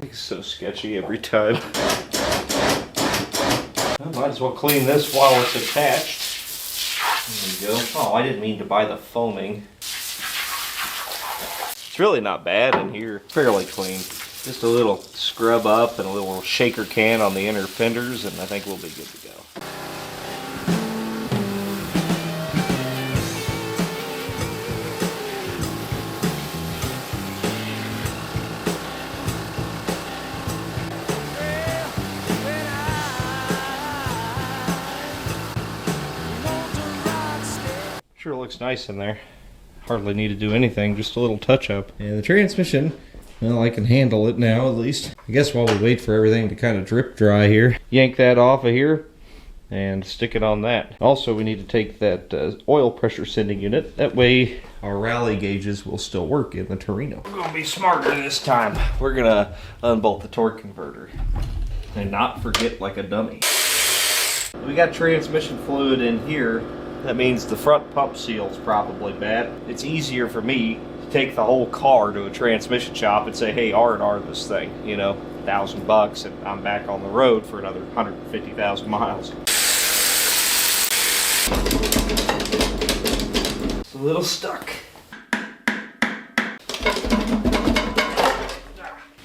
It's so sketchy every time. I might as well clean this while it's attached. There we go. Oh, I didn't mean to buy the foaming. It's really not bad in here. Fairly clean. Just a little scrub up and a little shaker can on the inner fenders, and I think we'll be good to go. Sure looks nice in there. Hardly need to do anything, just a little touch up. And the transmission, well, I can handle it now at least. I guess while we wait for everything to kind of drip dry here, yank that off of here and stick it on that. Also, we need to take that oil pressure sending unit. That way our rally gauges will still work in the Torino. We're gonna be smarter this time. We're gonna unbolt the torque converter and not forget like a dummy. We got transmission fluid in here. That means the front pump seal is probably bad. It's easier for me to take the whole car to a transmission shop and say, hey, R&R this thing, you know, $1,000, and I'm back on the road for another 150,000 miles. It's a little stuck.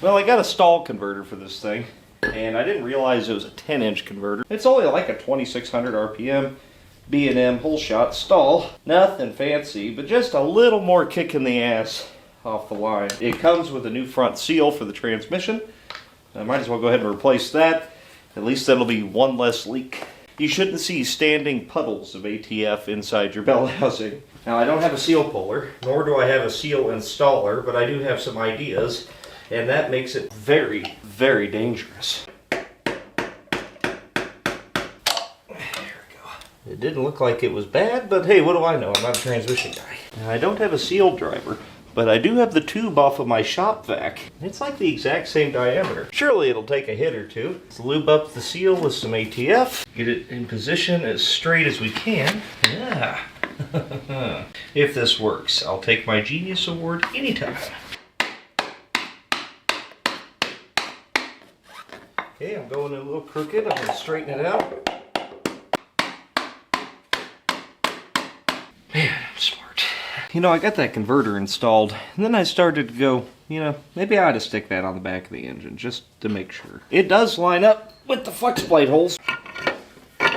Well, I got a stall converter for this thing, and I didn't realize it was a 10-inch converter. It's only like a 2600 RPM. B&M whole shot stall. Nothing fancy, but just a little more kick in the ass off the line. It comes with a new front seal for the transmission. I might as well go ahead and replace that. At least that'll be one less leak. You shouldn't see standing puddles of ATF inside your bell housing. Now, I don't have a seal puller, nor do I have a seal installer, but I do have some ideas, and that makes it very, very dangerous. It didn't look like it was bad, but hey, what do I know? I'm not a transmission guy. Now, I don't have a seal driver, but I do have the tube off of my shop vac. It's like the exact same diameter. Surely it'll take a hit or two. Let's lube up the seal with some ATF. Get it in position as straight as we can. Yeah. If this works, I'll take my Genius Award anytime. Okay, I'm going a little crooked. I'm going to straighten it out. Man, I'm smart. You know, I got that converter installed, and then I started to go, you know, maybe I ought to stick that on the back of the engine, just to make sure. It does line up with the flex plate holes,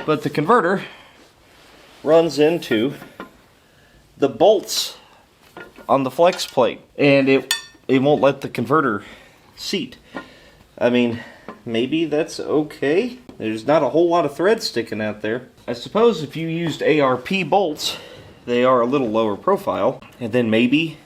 but the converter runs into the bolts on the flex plate, and it won't let the converter seat. I mean, maybe that's okay. There's not a whole lot of thread sticking out there. I suppose if you used ARP bolts, they are a little lower profile, and then maybe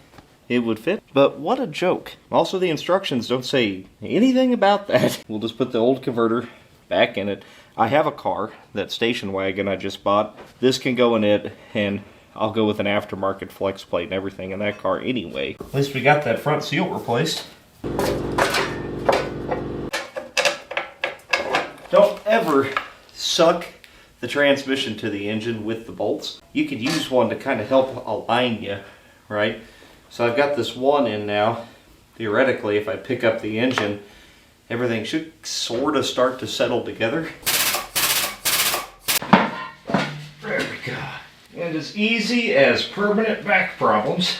it would fit. But what a joke. Also, the instructions don't say anything about that. We'll just put the old converter back in it. I have a car, that station wagon I just bought. This can go in it, and I'll go with an aftermarket flex plate and everything in that car anyway. At least we got that front seal replaced. Don't ever suck the transmission to the engine with the bolts. You could use one to kind of help align you, right? So I've got this one in now. Theoretically, if I pick up the engine, everything should sort of start to settle together. There we go. And as easy as permanent back problems,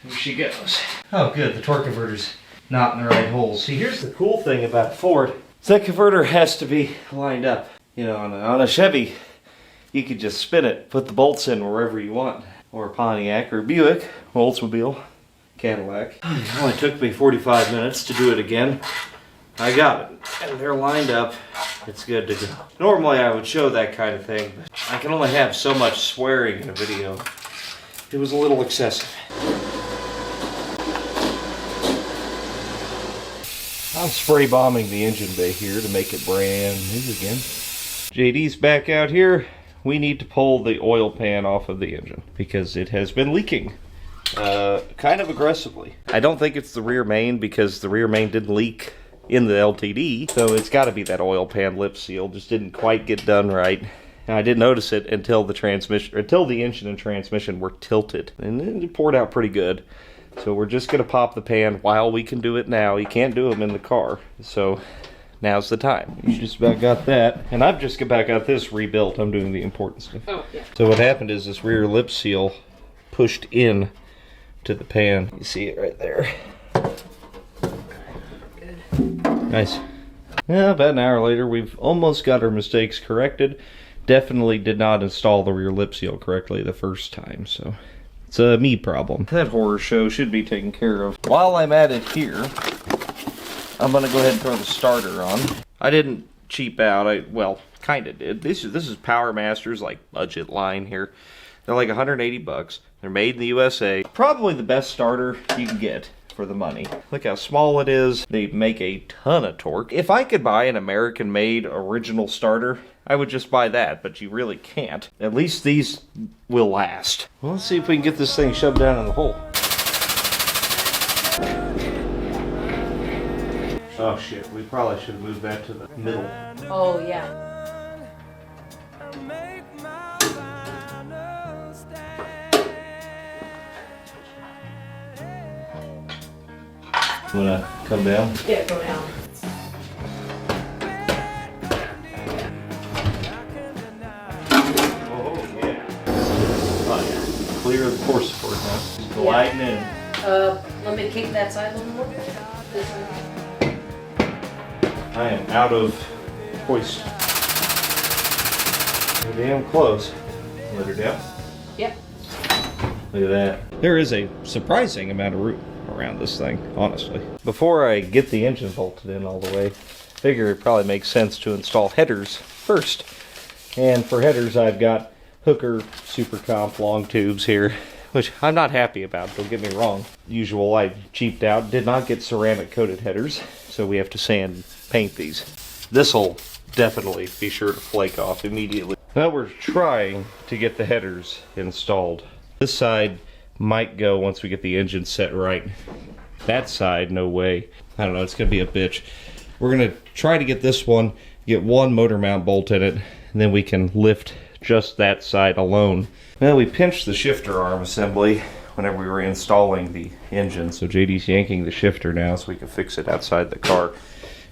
here she goes. Oh good, the torque converter's not in the right holes. See, here's the cool thing about Ford. That converter has to be lined up. You know, on a Chevy, you could just spin it, put the bolts in wherever you want. Or a Pontiac or Buick, Oldsmobile, Cadillac. It only took me 45 minutes to do it again. I got it, and they're lined up. It's good to go. Normally I would show that kind of thing, but I can only have so much swearing in a video. It was a little excessive. I'm spray bombing the engine bay here to make it brand new again. JD's back out here. We need to pull the oil pan off of the engine because it has been leaking kind of aggressively. I don't think it's the rear main because the rear main didn't leak in the LTD, so it's got to be that oil pan lip seal. Just didn't quite get done right. And I didn't notice it until the engine and transmission were tilted, and then it poured out pretty good. So we're just gonna pop the pan while we can do it now. You can't do them in the car, so now's the time. You just about got that, and I've just about got this rebuilt. I'm doing the important stuff. Oh, yeah. So what happened is this rear lip seal pushed in to the pan. You see it right there. Good. Nice. Yeah, about an hour later, we've almost got our mistakes corrected. Definitely did not install the rear lip seal correctly the first time, so it's a me problem. That horror show should be taken care of. While I'm at it here, I'm gonna go ahead and throw the starter on. I didn't cheap out. Well, kind of did. This is Power Master's like budget line here. They're like 180 bucks. They're made in the USA. Probably the best starter you can get for the money. Look how small it is. They make a ton of torque. If I could buy an American-made original starter, I would just buy that, but you really can't. At least these will last. Well, let's see if we can get this thing shoved down in the hole. Oh shit, we probably should have moved that to the middle. Oh, yeah. Wanna come down? Yeah, go down. Oh yeah. Oh yeah. Clear the core support now. Just gliding in. Let me kick that side a little more. This one. I am out of hoist. We're damn close. Let her down. Yep. Look at that. There is a surprising amount of room around this thing, honestly. Before I get the engine bolted in all the way, I figure it probably makes sense to install headers first. And for headers, I've got Hooker Super Comp long tubes here, which I'm not happy about, don't get me wrong. Usual, I cheaped out, did not get ceramic coated headers, so we have to sand and paint these. This'll definitely be sure to flake off immediately. Now we're trying to get the headers installed. This side might go once we get the engine set right. That side, no way. I don't know, it's gonna be a bitch. We're gonna try to get this one, get one motor mount bolt in it, and then we can lift just that side alone. Well, we pinched the shifter arm assembly whenever we were installing the engine, so JD's yanking the shifter now so we can fix it outside the car.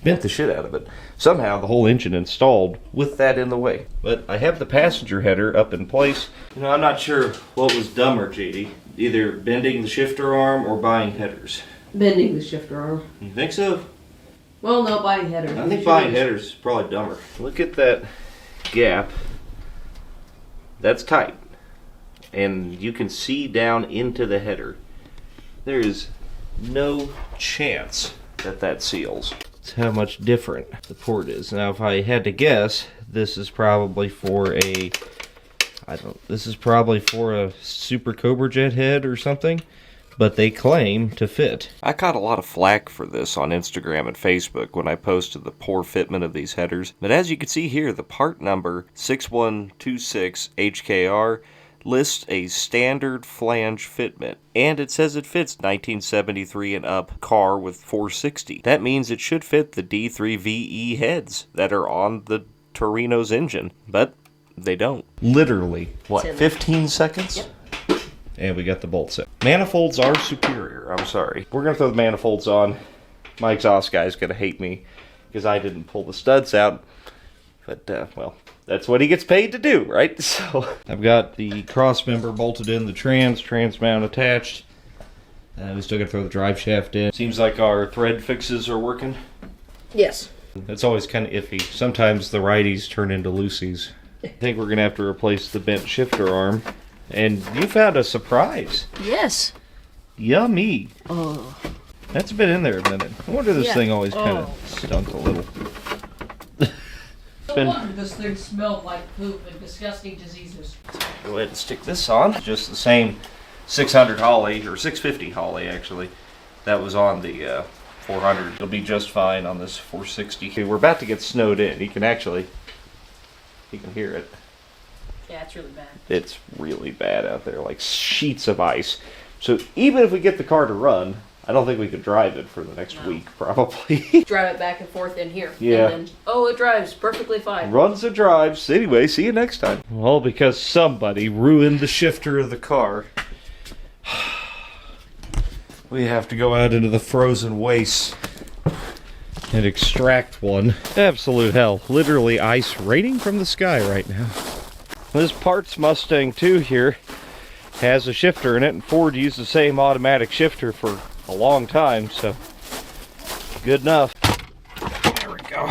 Bent the shit out of it. Somehow the whole engine installed with that in the way. But I have the passenger header up in place. You know, I'm not sure what was dumber, JD. Either bending the shifter arm or buying headers. Bending the shifter arm. You think so? Well, no, buying headers. I think buying headers is probably dumber. Look at that gap. That's tight. And you can see down into the header. There is no chance that that seals. That's how much different the port is. Now, if I had to guess, this is probably for a this is probably for a Super Cobra Jet head or something, but they claim to fit. I caught a lot of flack for this on Instagram and Facebook when I posted the poor fitment of these headers, but as you can see here, the part number 6126HKR lists a standard flange fitment, and it says it fits 1973 and up car with 460. That means it should fit the D3VE heads that are on the Torino's engine, but they don't. Literally, what, 15 seconds? Yep. And we got the bolt set. Manifolds are superior, I'm sorry. We're gonna throw the manifolds on. My exhaust guy's gonna hate me because I didn't pull the studs out. But, well, that's what he gets paid to do, right? So I've got the cross member bolted in, the trans mount attached. We still gotta throw the drive shaft in. Seems like our thread fixes are working. Yes. It's always kind of iffy. Sometimes the righties turn into loosies. I think we're gonna have to replace the bent shifter arm. And you found a surprise. Yes. Yummy. Oh. That's been in there a minute. I wonder this thing always kind of stunk a little. No wonder this thing smelled like poop and disgusting diseases. Go ahead and stick this on. Just the same 600 Holley, or 650 Holley actually, that was on the 400. It'll be just fine on this 460. Okay, we're about to get snowed in. You can hear it. Yeah, it's really bad. It's really bad out there, like sheets of ice. So even if we get the car to run, I don't think we could drive it for the next week, probably. Drive it back and forth in here. Yeah. And then, oh, it drives perfectly fine. Runs and drives. Anyway, see you next time. All because somebody ruined the shifter of the car. We have to go out into the frozen wastes and extract one. Absolute hell. Literally ice raining from the sky right now. This Parts Mustang 2 here has a shifter in it, and Ford used the same automatic shifter for a long time, so good enough. There we go.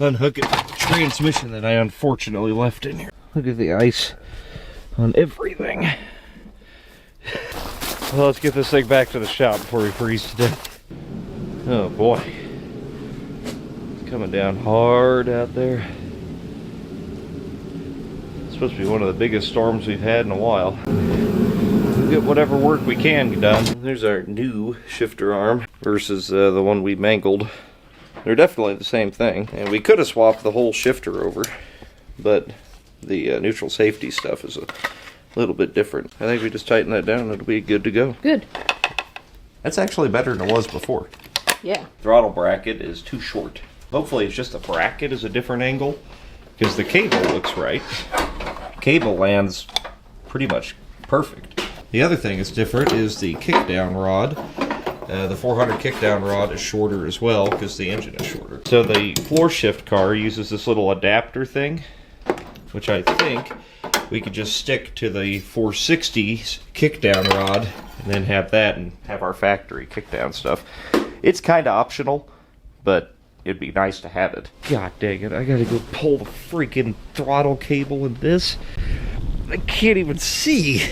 Unhook it. Transmission that I unfortunately left in here. Look at the ice on everything. Well, let's get this thing back to the shop before we freeze to death. Oh boy. It's coming down hard out there. It's supposed to be one of the biggest storms we've had in a while. We'll get whatever work we can done. There's our new shifter arm versus the one we mangled. They're definitely the same thing. And we could have swapped the whole shifter over, but the neutral safety stuff is a little bit different. I think we just tighten that down and it'll be good to go. Good. That's actually better than it was before. Yeah. Throttle bracket is too short. Hopefully it's just the bracket is a different angle, because the cable looks right. Cable lands pretty much perfect. The other thing that's different is the kickdown rod. The 400 kickdown rod is shorter as well because the engine is shorter. So the floor shift car uses this little adapter thing, which I think we could just stick to the 460's kickdown rod and then have that and have our factory kickdown stuff. It's kind of optional, but it'd be nice to have it. God dang it, I gotta go pull the freaking throttle cable in this. I can't even see.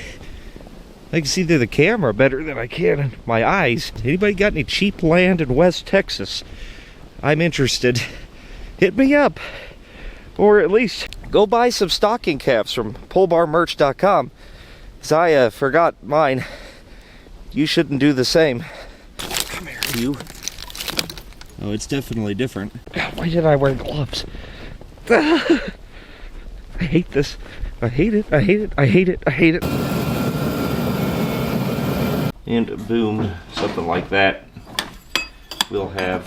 I can see through the camera better than I can in my eyes. Anybody got any cheap land in West Texas? I'm interested. Hit me up. Or at least go buy some stocking caps from polebarmerch.com. Because I forgot mine. You shouldn't do the same. Come here, you. Oh, it's definitely different. Why did I wear gloves? I hate this. I hate it. I hate it. I hate it. I hate it. And boom, something like that. We'll have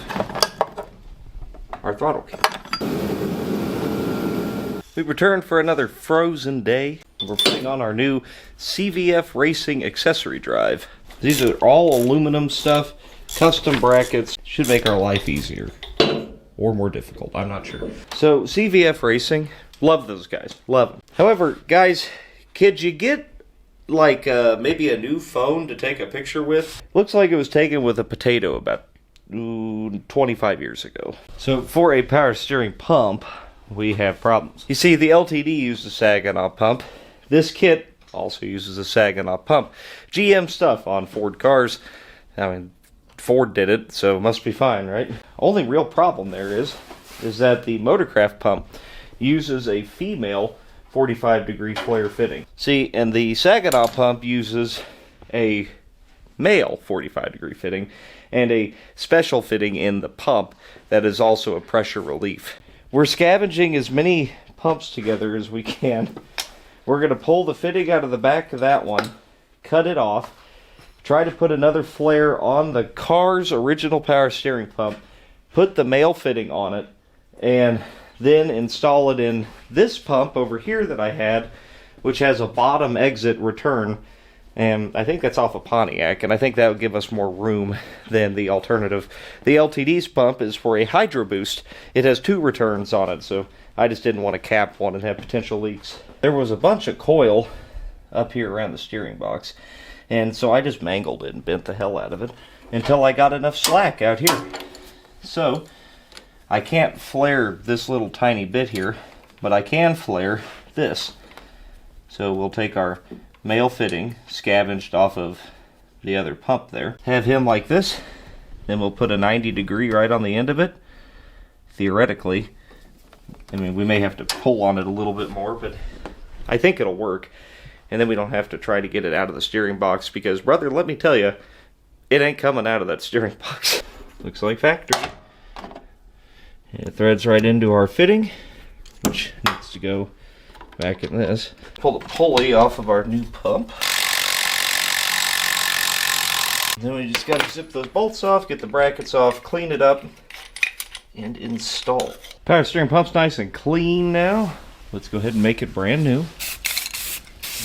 our throttle cable. We returned for another frozen day. We're putting on our new CVF Racing accessory drive. These are all aluminum stuff, custom brackets. Should make our life easier. Or more difficult, I'm not sure. So, CVF Racing, love those guys, love them. However, guys, could you get like maybe a new phone to take a picture with? Looks like it was taken with a potato about 25 years ago. So, for a power steering pump, we have problems. You see, the LTD used a Saginaw pump. This kit also uses a Saginaw pump. GM stuff on Ford cars. I mean, Ford did it, so it must be fine, right? Only real problem there is that the Motorcraft pump uses a female 45-degree flare fitting. See, and the Saginaw pump uses a male 45-degree fitting and a special fitting in the pump that is also a pressure relief. We're scavenging as many pumps together as we can. We're going to pull the fitting out of the back of that one, cut it off, try to put another flare on the car's original power steering pump, put the male fitting on it, and then install it in this pump over here that I had, which has a bottom exit return. And I think that's off a Pontiac, and I think that would give us more room than the alternative. The LTD's pump is for a Hydro Boost. It has 2 returns on it, so I just didn't want to cap one and have potential leaks. There was a bunch of coil up here around the steering box, and so I just mangled it and bent the hell out of it until I got enough slack out here. So, I can't flare this little tiny bit here, but I can flare this. So we'll take our male fitting, scavenged off of the other pump there, have him like this, then we'll put a 90-degree right on the end of it. Theoretically, I mean, we may have to pull on it a little bit more, but I think it'll work. And then we don't have to try to get it out of the steering box, because, brother, let me tell you, it ain't coming out of that steering box. Looks like factory. It threads right into our fitting, which needs to go back in this. Pull the pulley off of our new pump. And then we just got to zip those bolts off, get the brackets off, clean it up, and install. Power steering pump's nice and clean now. Let's go ahead and make it brand new.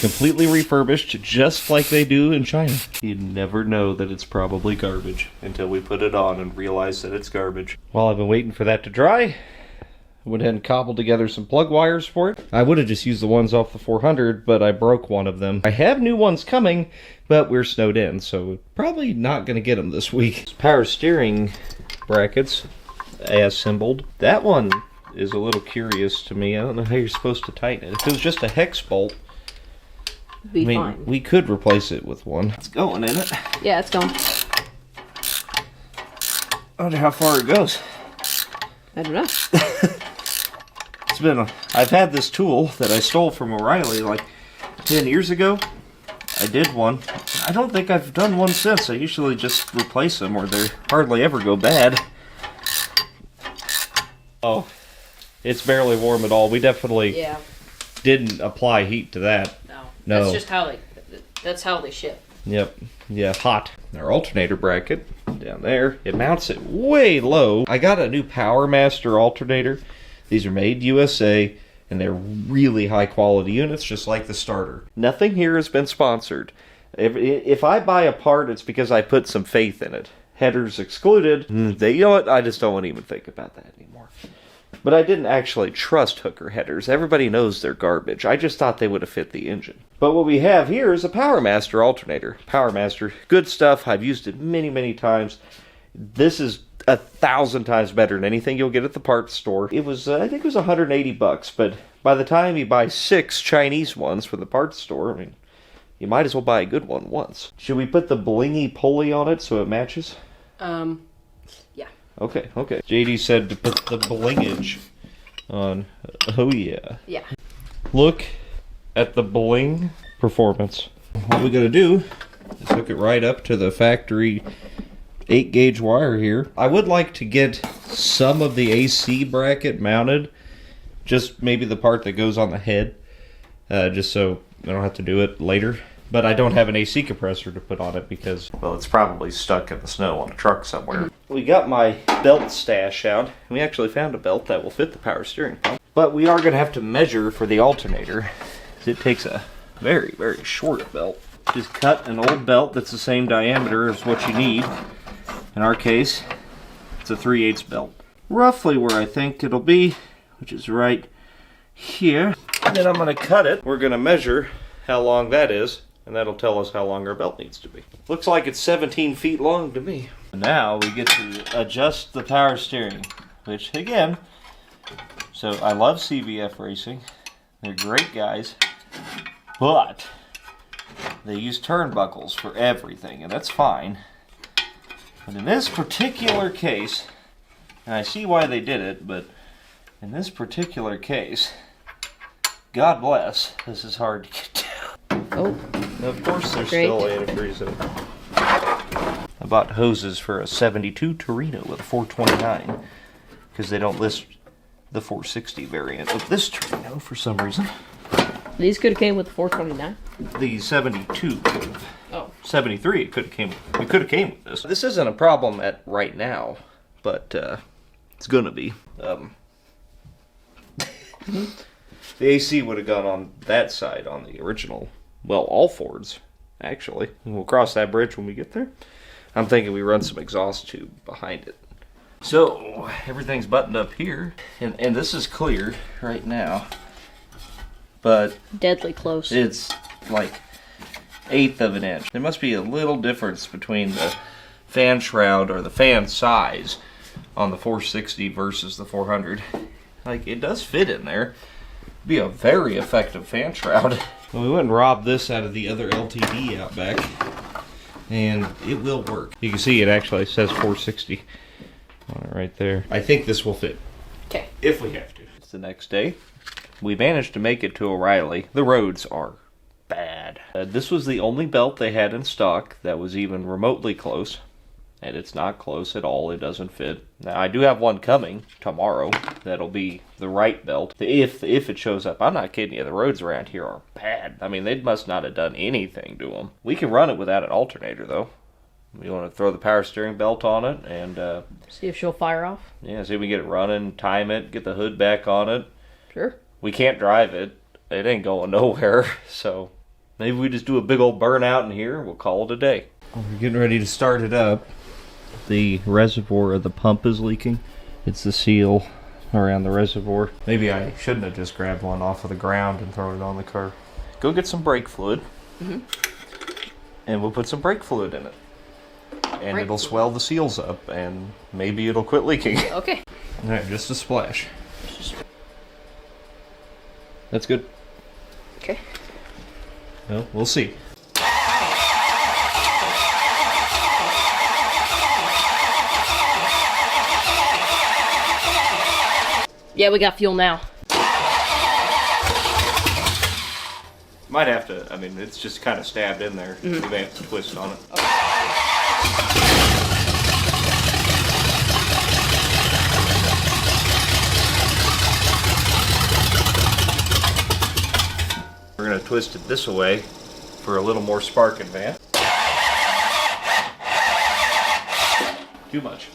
Completely refurbished, just like they do in China. You'd never know that it's probably garbage until we put it on and realize that it's garbage. While I've been waiting for that to dry, I went ahead and cobbled together some plug wires for it. I would have just used the ones off the 400, but I broke one of them. I have new ones coming, but we're snowed in, so probably not going to get them this week. Power steering brackets, assembled. That one is a little curious to me. I don't know how you're supposed to tighten it. If it was just a hex bolt, Fine. we could replace it with one. It's going in it. Yeah, it's going. I wonder how far it goes. I don't know. I've had this tool that I stole from O'Reilly like 10 years ago. I did one. I don't think I've done one since. I usually just replace them or they hardly ever go bad. Oh, it's barely warm at all. We definitely didn't apply heat to that. No. That's just how they ship. Yep. Yeah, hot. Our alternator bracket down there, it mounts it way low. I got a new Power Master alternator. These are made USA, and they're really high quality units, just like the starter. Nothing here has been sponsored. If I buy a part, it's because I put some faith in it. Headers excluded. You know what? I just don't want to even think about that anymore. But I didn't actually trust hooker headers. Everybody knows they're garbage. I just thought they would have fit the engine. But what we have here is a Power Master alternator. Power Master, good stuff. I've used it many, many times. This is 1,000 times better than anything you'll get at the parts store. It was, I think it was $180, but by the time you buy 6 Chinese ones from the parts store, I mean, you might as well buy a good one once. Should we put the blingy pulley on it so it matches? Yeah. Okay. JD said to put the blingage on. Oh, yeah. Yeah. Look at the bling performance. What we gotta do is hook it right up to the factory 8-gauge wire here. I would like to get some of the AC bracket mounted, just maybe the part that goes on the head, just so I don't have to do it later. But I don't have an AC compressor to put on it because, well, it's probably stuck in the snow on a truck somewhere. We got my belt stash out. We actually found a belt that will fit the power steering pump. But we are going to have to measure for the alternator. It takes a very, very short belt. Just cut an old belt that's the same diameter as what you need. In our case, it's a 3/8 belt. Roughly where I think it'll be, which is right here. And then I'm going to cut it. We're going to measure how long that is, and that'll tell us how long our belt needs to be. Looks like it's 17 feet long to me. Now we get to adjust the power steering, which again, so I love CBF Racing. They're great guys, but they use turnbuckles for everything, and that's fine. But in this particular case, and I see why they did it, but in this particular case, God bless, this is hard to get down. Oh. Of course they're still antifreeze. I bought hoses for a 72 Torino with a 429 because they don't list the 460 variant of this Torino for some reason. These could have came with the 429. The 72 could have. Oh. 73 it could have came with this. This isn't a problem at right now, but it's gonna be. The AC would have gone on that side on the original. Well, all Fords, actually. And we'll cross that bridge when we get there. I'm thinking we run some exhaust tube behind it. So, everything's buttoned up here. And this is clear right now. But deadly close. It's like 1/8 of an inch. There must be a little difference between the fan shroud or the fan size on the 460 versus the 400. Like, it does fit in there. Be a very effective fan shroud. Well, we went and robbed this out of the other LTD out back, and it will work. You can see it actually says 460 on it right there. I think this will fit. Okay. If we have to. It's the next day. We managed to make it to O'Reilly. The roads are bad. This was the only belt they had in stock that was even remotely close. and it's not close at all. It doesn't fit. Now, I do have one coming tomorrow that'll be the right belt. If it shows up, I'm not kidding you, the roads around here are bad. I mean, they must not have done anything to them. We can run it without an alternator, though. You want to throw the power steering belt on it and... see if she'll fire off? Yeah, see if we can get it running, time it, get the hood back on it. Sure. We can't drive it. It ain't going nowhere, so maybe we just do a big old burnout in here and we'll call it a day. We're getting ready to start it up. The reservoir of the pump is leaking. It's the seal around the reservoir. Maybe I shouldn't have just grabbed one off of the ground and thrown it on the car. Go get some brake fluid, and we'll put some brake fluid in it. And it'll swell the seals up, and maybe it'll quit leaking. Okay. Alright, just a splash. That's good. Okay. Well, we'll see. Yeah, we got fuel now. Might have to, I mean, it's just kind of stabbed in there. We may have to twist on it. Okay. We're going to twist it this way for a little more spark advance. Too much.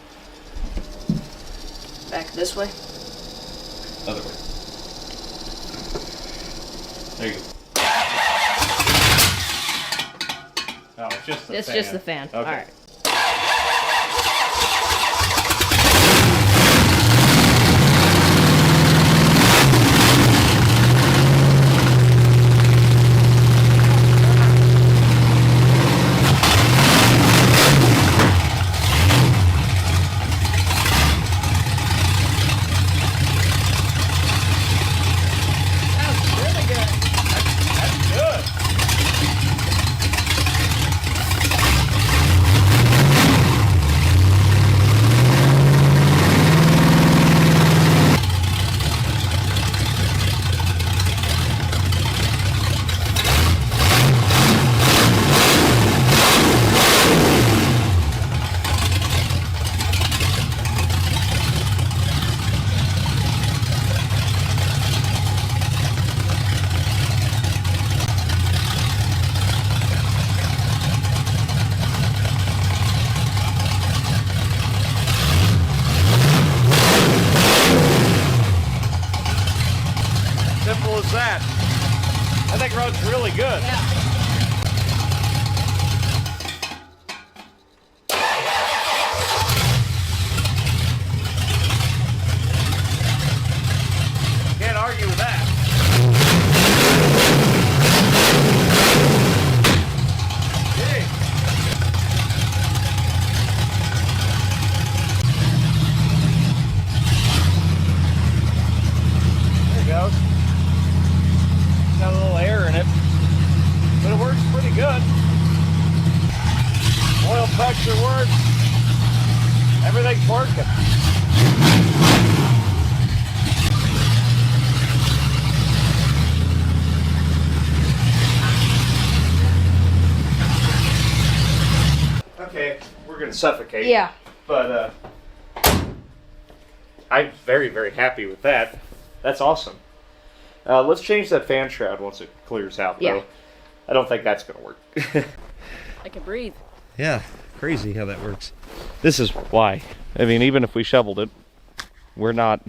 Back this way. Other way. There you go. Oh, it's just the fan. It's just the fan. Okay. All right. Simple as that. I think road's really good. Yeah. Can't argue with that. Hey. There it goes. Got a little air in it, but it works pretty good. Oil pressure works. Everything's working. Okay, we're gonna suffocate. Yeah. But I'm very, very happy with that. That's awesome. Let's change that fan shroud once it clears out, though. Yeah. I don't think that's going to work. I can breathe. Yeah, crazy how that works. This is why. I mean, even if we shoveled it, we're not...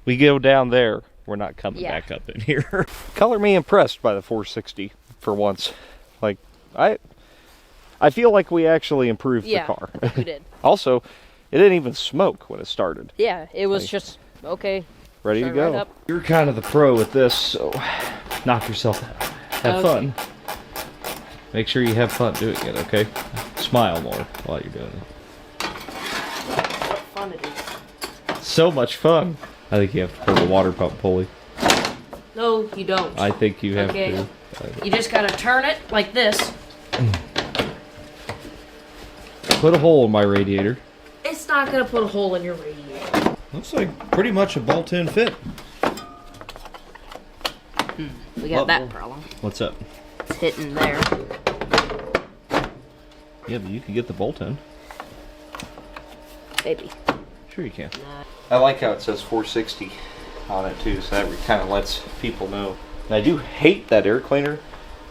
We go down there, we're not coming back up in here. Color me impressed by the 460 for once. Like, I feel like we actually improved the car. Yeah, we did. Also, it didn't even smoke when it started. Yeah, it was just, okay. Ready to go. Right up. You're kind of the pro with this, so knock yourself out. Have fun. Make sure you have fun doing it, okay? Smile more while you're doing it. What fun it is. So much fun. I think you have to pull the water pump pulley. No, you don't. I think you have Okay. to. You just gotta turn it like this. Put a hole in my radiator. It's not gonna put a hole in your radiator. Looks like pretty much a bolt-in fit. We got that problem. What's up? It's hitting there. Yeah, but you can get the bolt in. Maybe. Sure you can. I like how it says 460 on it too, so that kind of lets people know. And I do hate that air cleaner,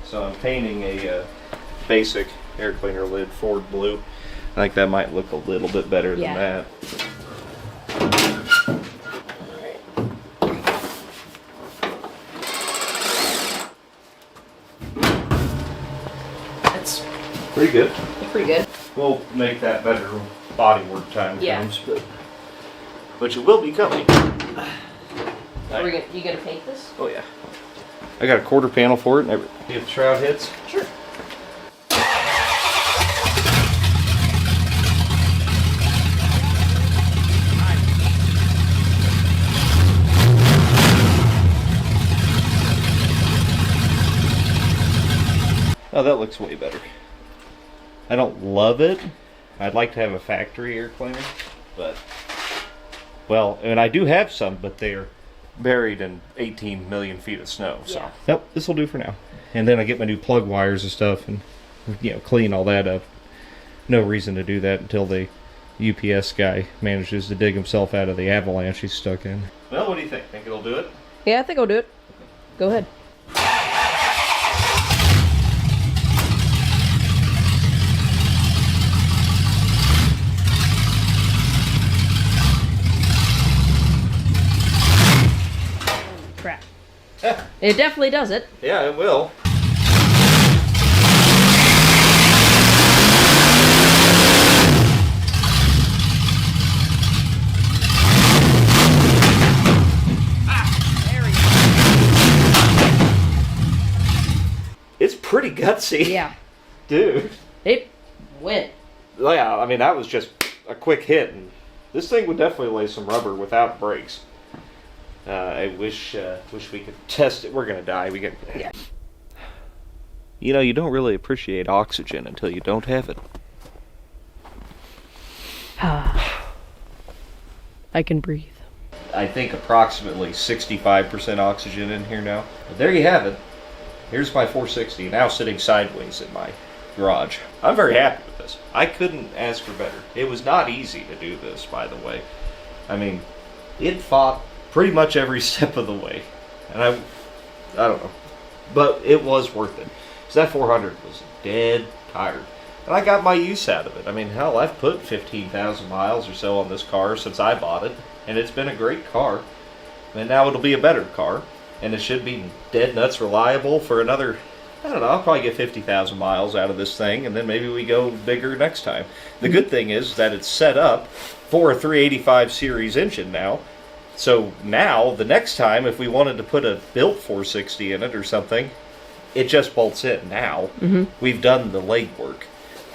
so I'm painting a basic air cleaner lid, Ford blue. I think that might look a little bit better than that. That's Pretty good. pretty good. We'll make that better when body work time Yeah. comes, but it will be coming. You gonna paint this? Oh yeah. I got a quarter panel for it and everything. See if the shroud hits? Sure. Oh, that looks way better. I don't love it. I'd like to have a factory air cleaner, but, well, and I do have some, but they're buried in 18 million feet of snow, so. Yeah. Yep, this will do for now. And then I get my new plug wires and stuff and, clean all that up. No reason to do that until the UPS guy manages to dig himself out of the avalanche he's stuck in. Well, what do you think? Think it'll do it? Yeah, I think I'll do it. Go ahead. Crap. It definitely does it. Yeah, it will. It's pretty gutsy. Yeah. Dude. It went. Yeah, I mean, that was just a quick hit. And this thing would definitely lay some rubber without brakes. I wish we could test it. We're going to die. Yeah. You don't really appreciate oxygen until you don't have it. I can breathe. I think approximately 65% oxygen in here now. But there you have it. Here's my 460, now sitting sideways in my garage. I'm very happy with this. I couldn't ask for better. It was not easy to do this, by the way. I mean, it fought pretty much every step of the way. And I don't know. But it was worth it. Because that 400 was dead tired. And I got my use out of it. I mean, hell, I've put 15,000 miles or so on this car since I bought it. And it's been a great car. And now it'll be a better car. And it should be dead nuts reliable for another, I don't know, I'll probably get 50,000 miles out of this thing, and then maybe we go bigger next time. The good thing is that it's set up for a 385 series engine now. So now, the next time, if we wanted to put a built 460 in it or something, it just bolts in now. We've done the legwork.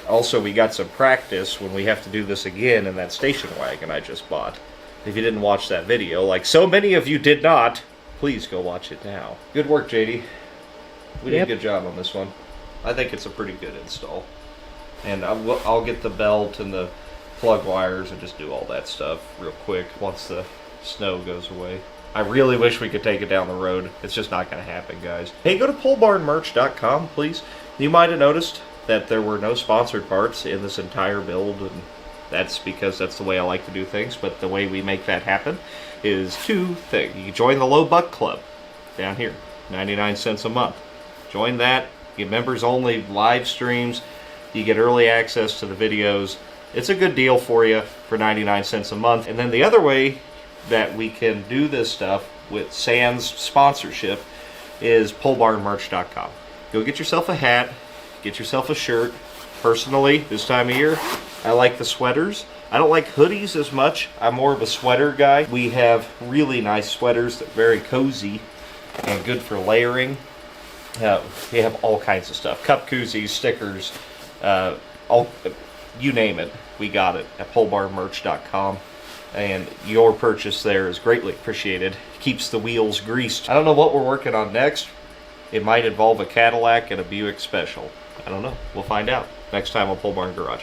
Also, we got some practice when we have to do this again in that station wagon I just bought. If you didn't watch that video, like so many of you did not, please go watch it now. Good work, JD. We did a good job on this one. I think it's a pretty good install. And I'll get the belt and the plug wires and just do all that stuff real quick once the snow goes away. I really wish we could take it down the road. It's just not going to happen, guys. Hey, go to polebarnmerch.com, please. You might have noticed that there were no sponsored parts in this entire build, and that's because that's the way I like to do things, but the way we make that happen is two things. You can join the Low Buck Club down here, 99 cents a month. Join that, you get members only live streams, you get early access to the videos. It's a good deal for you for 99 cents a month. And then the other way that we can do this stuff with Sans sponsorship is polebarnmerch.com. Go get yourself a hat, get yourself a shirt. Personally, this time of year, I like the sweaters. I don't like hoodies as much. I'm more of a sweater guy. We have really nice sweaters that are very cozy and good for layering. We have all kinds of stuff. Cup koozies, stickers, you name it. We got it at polebarnmerch.com. And your purchase there is greatly appreciated. Keeps the wheels greased. I don't know what we're working on next. It might involve a Cadillac and a Buick Special. I don't know. We'll find out next time on Pole Barn Garage.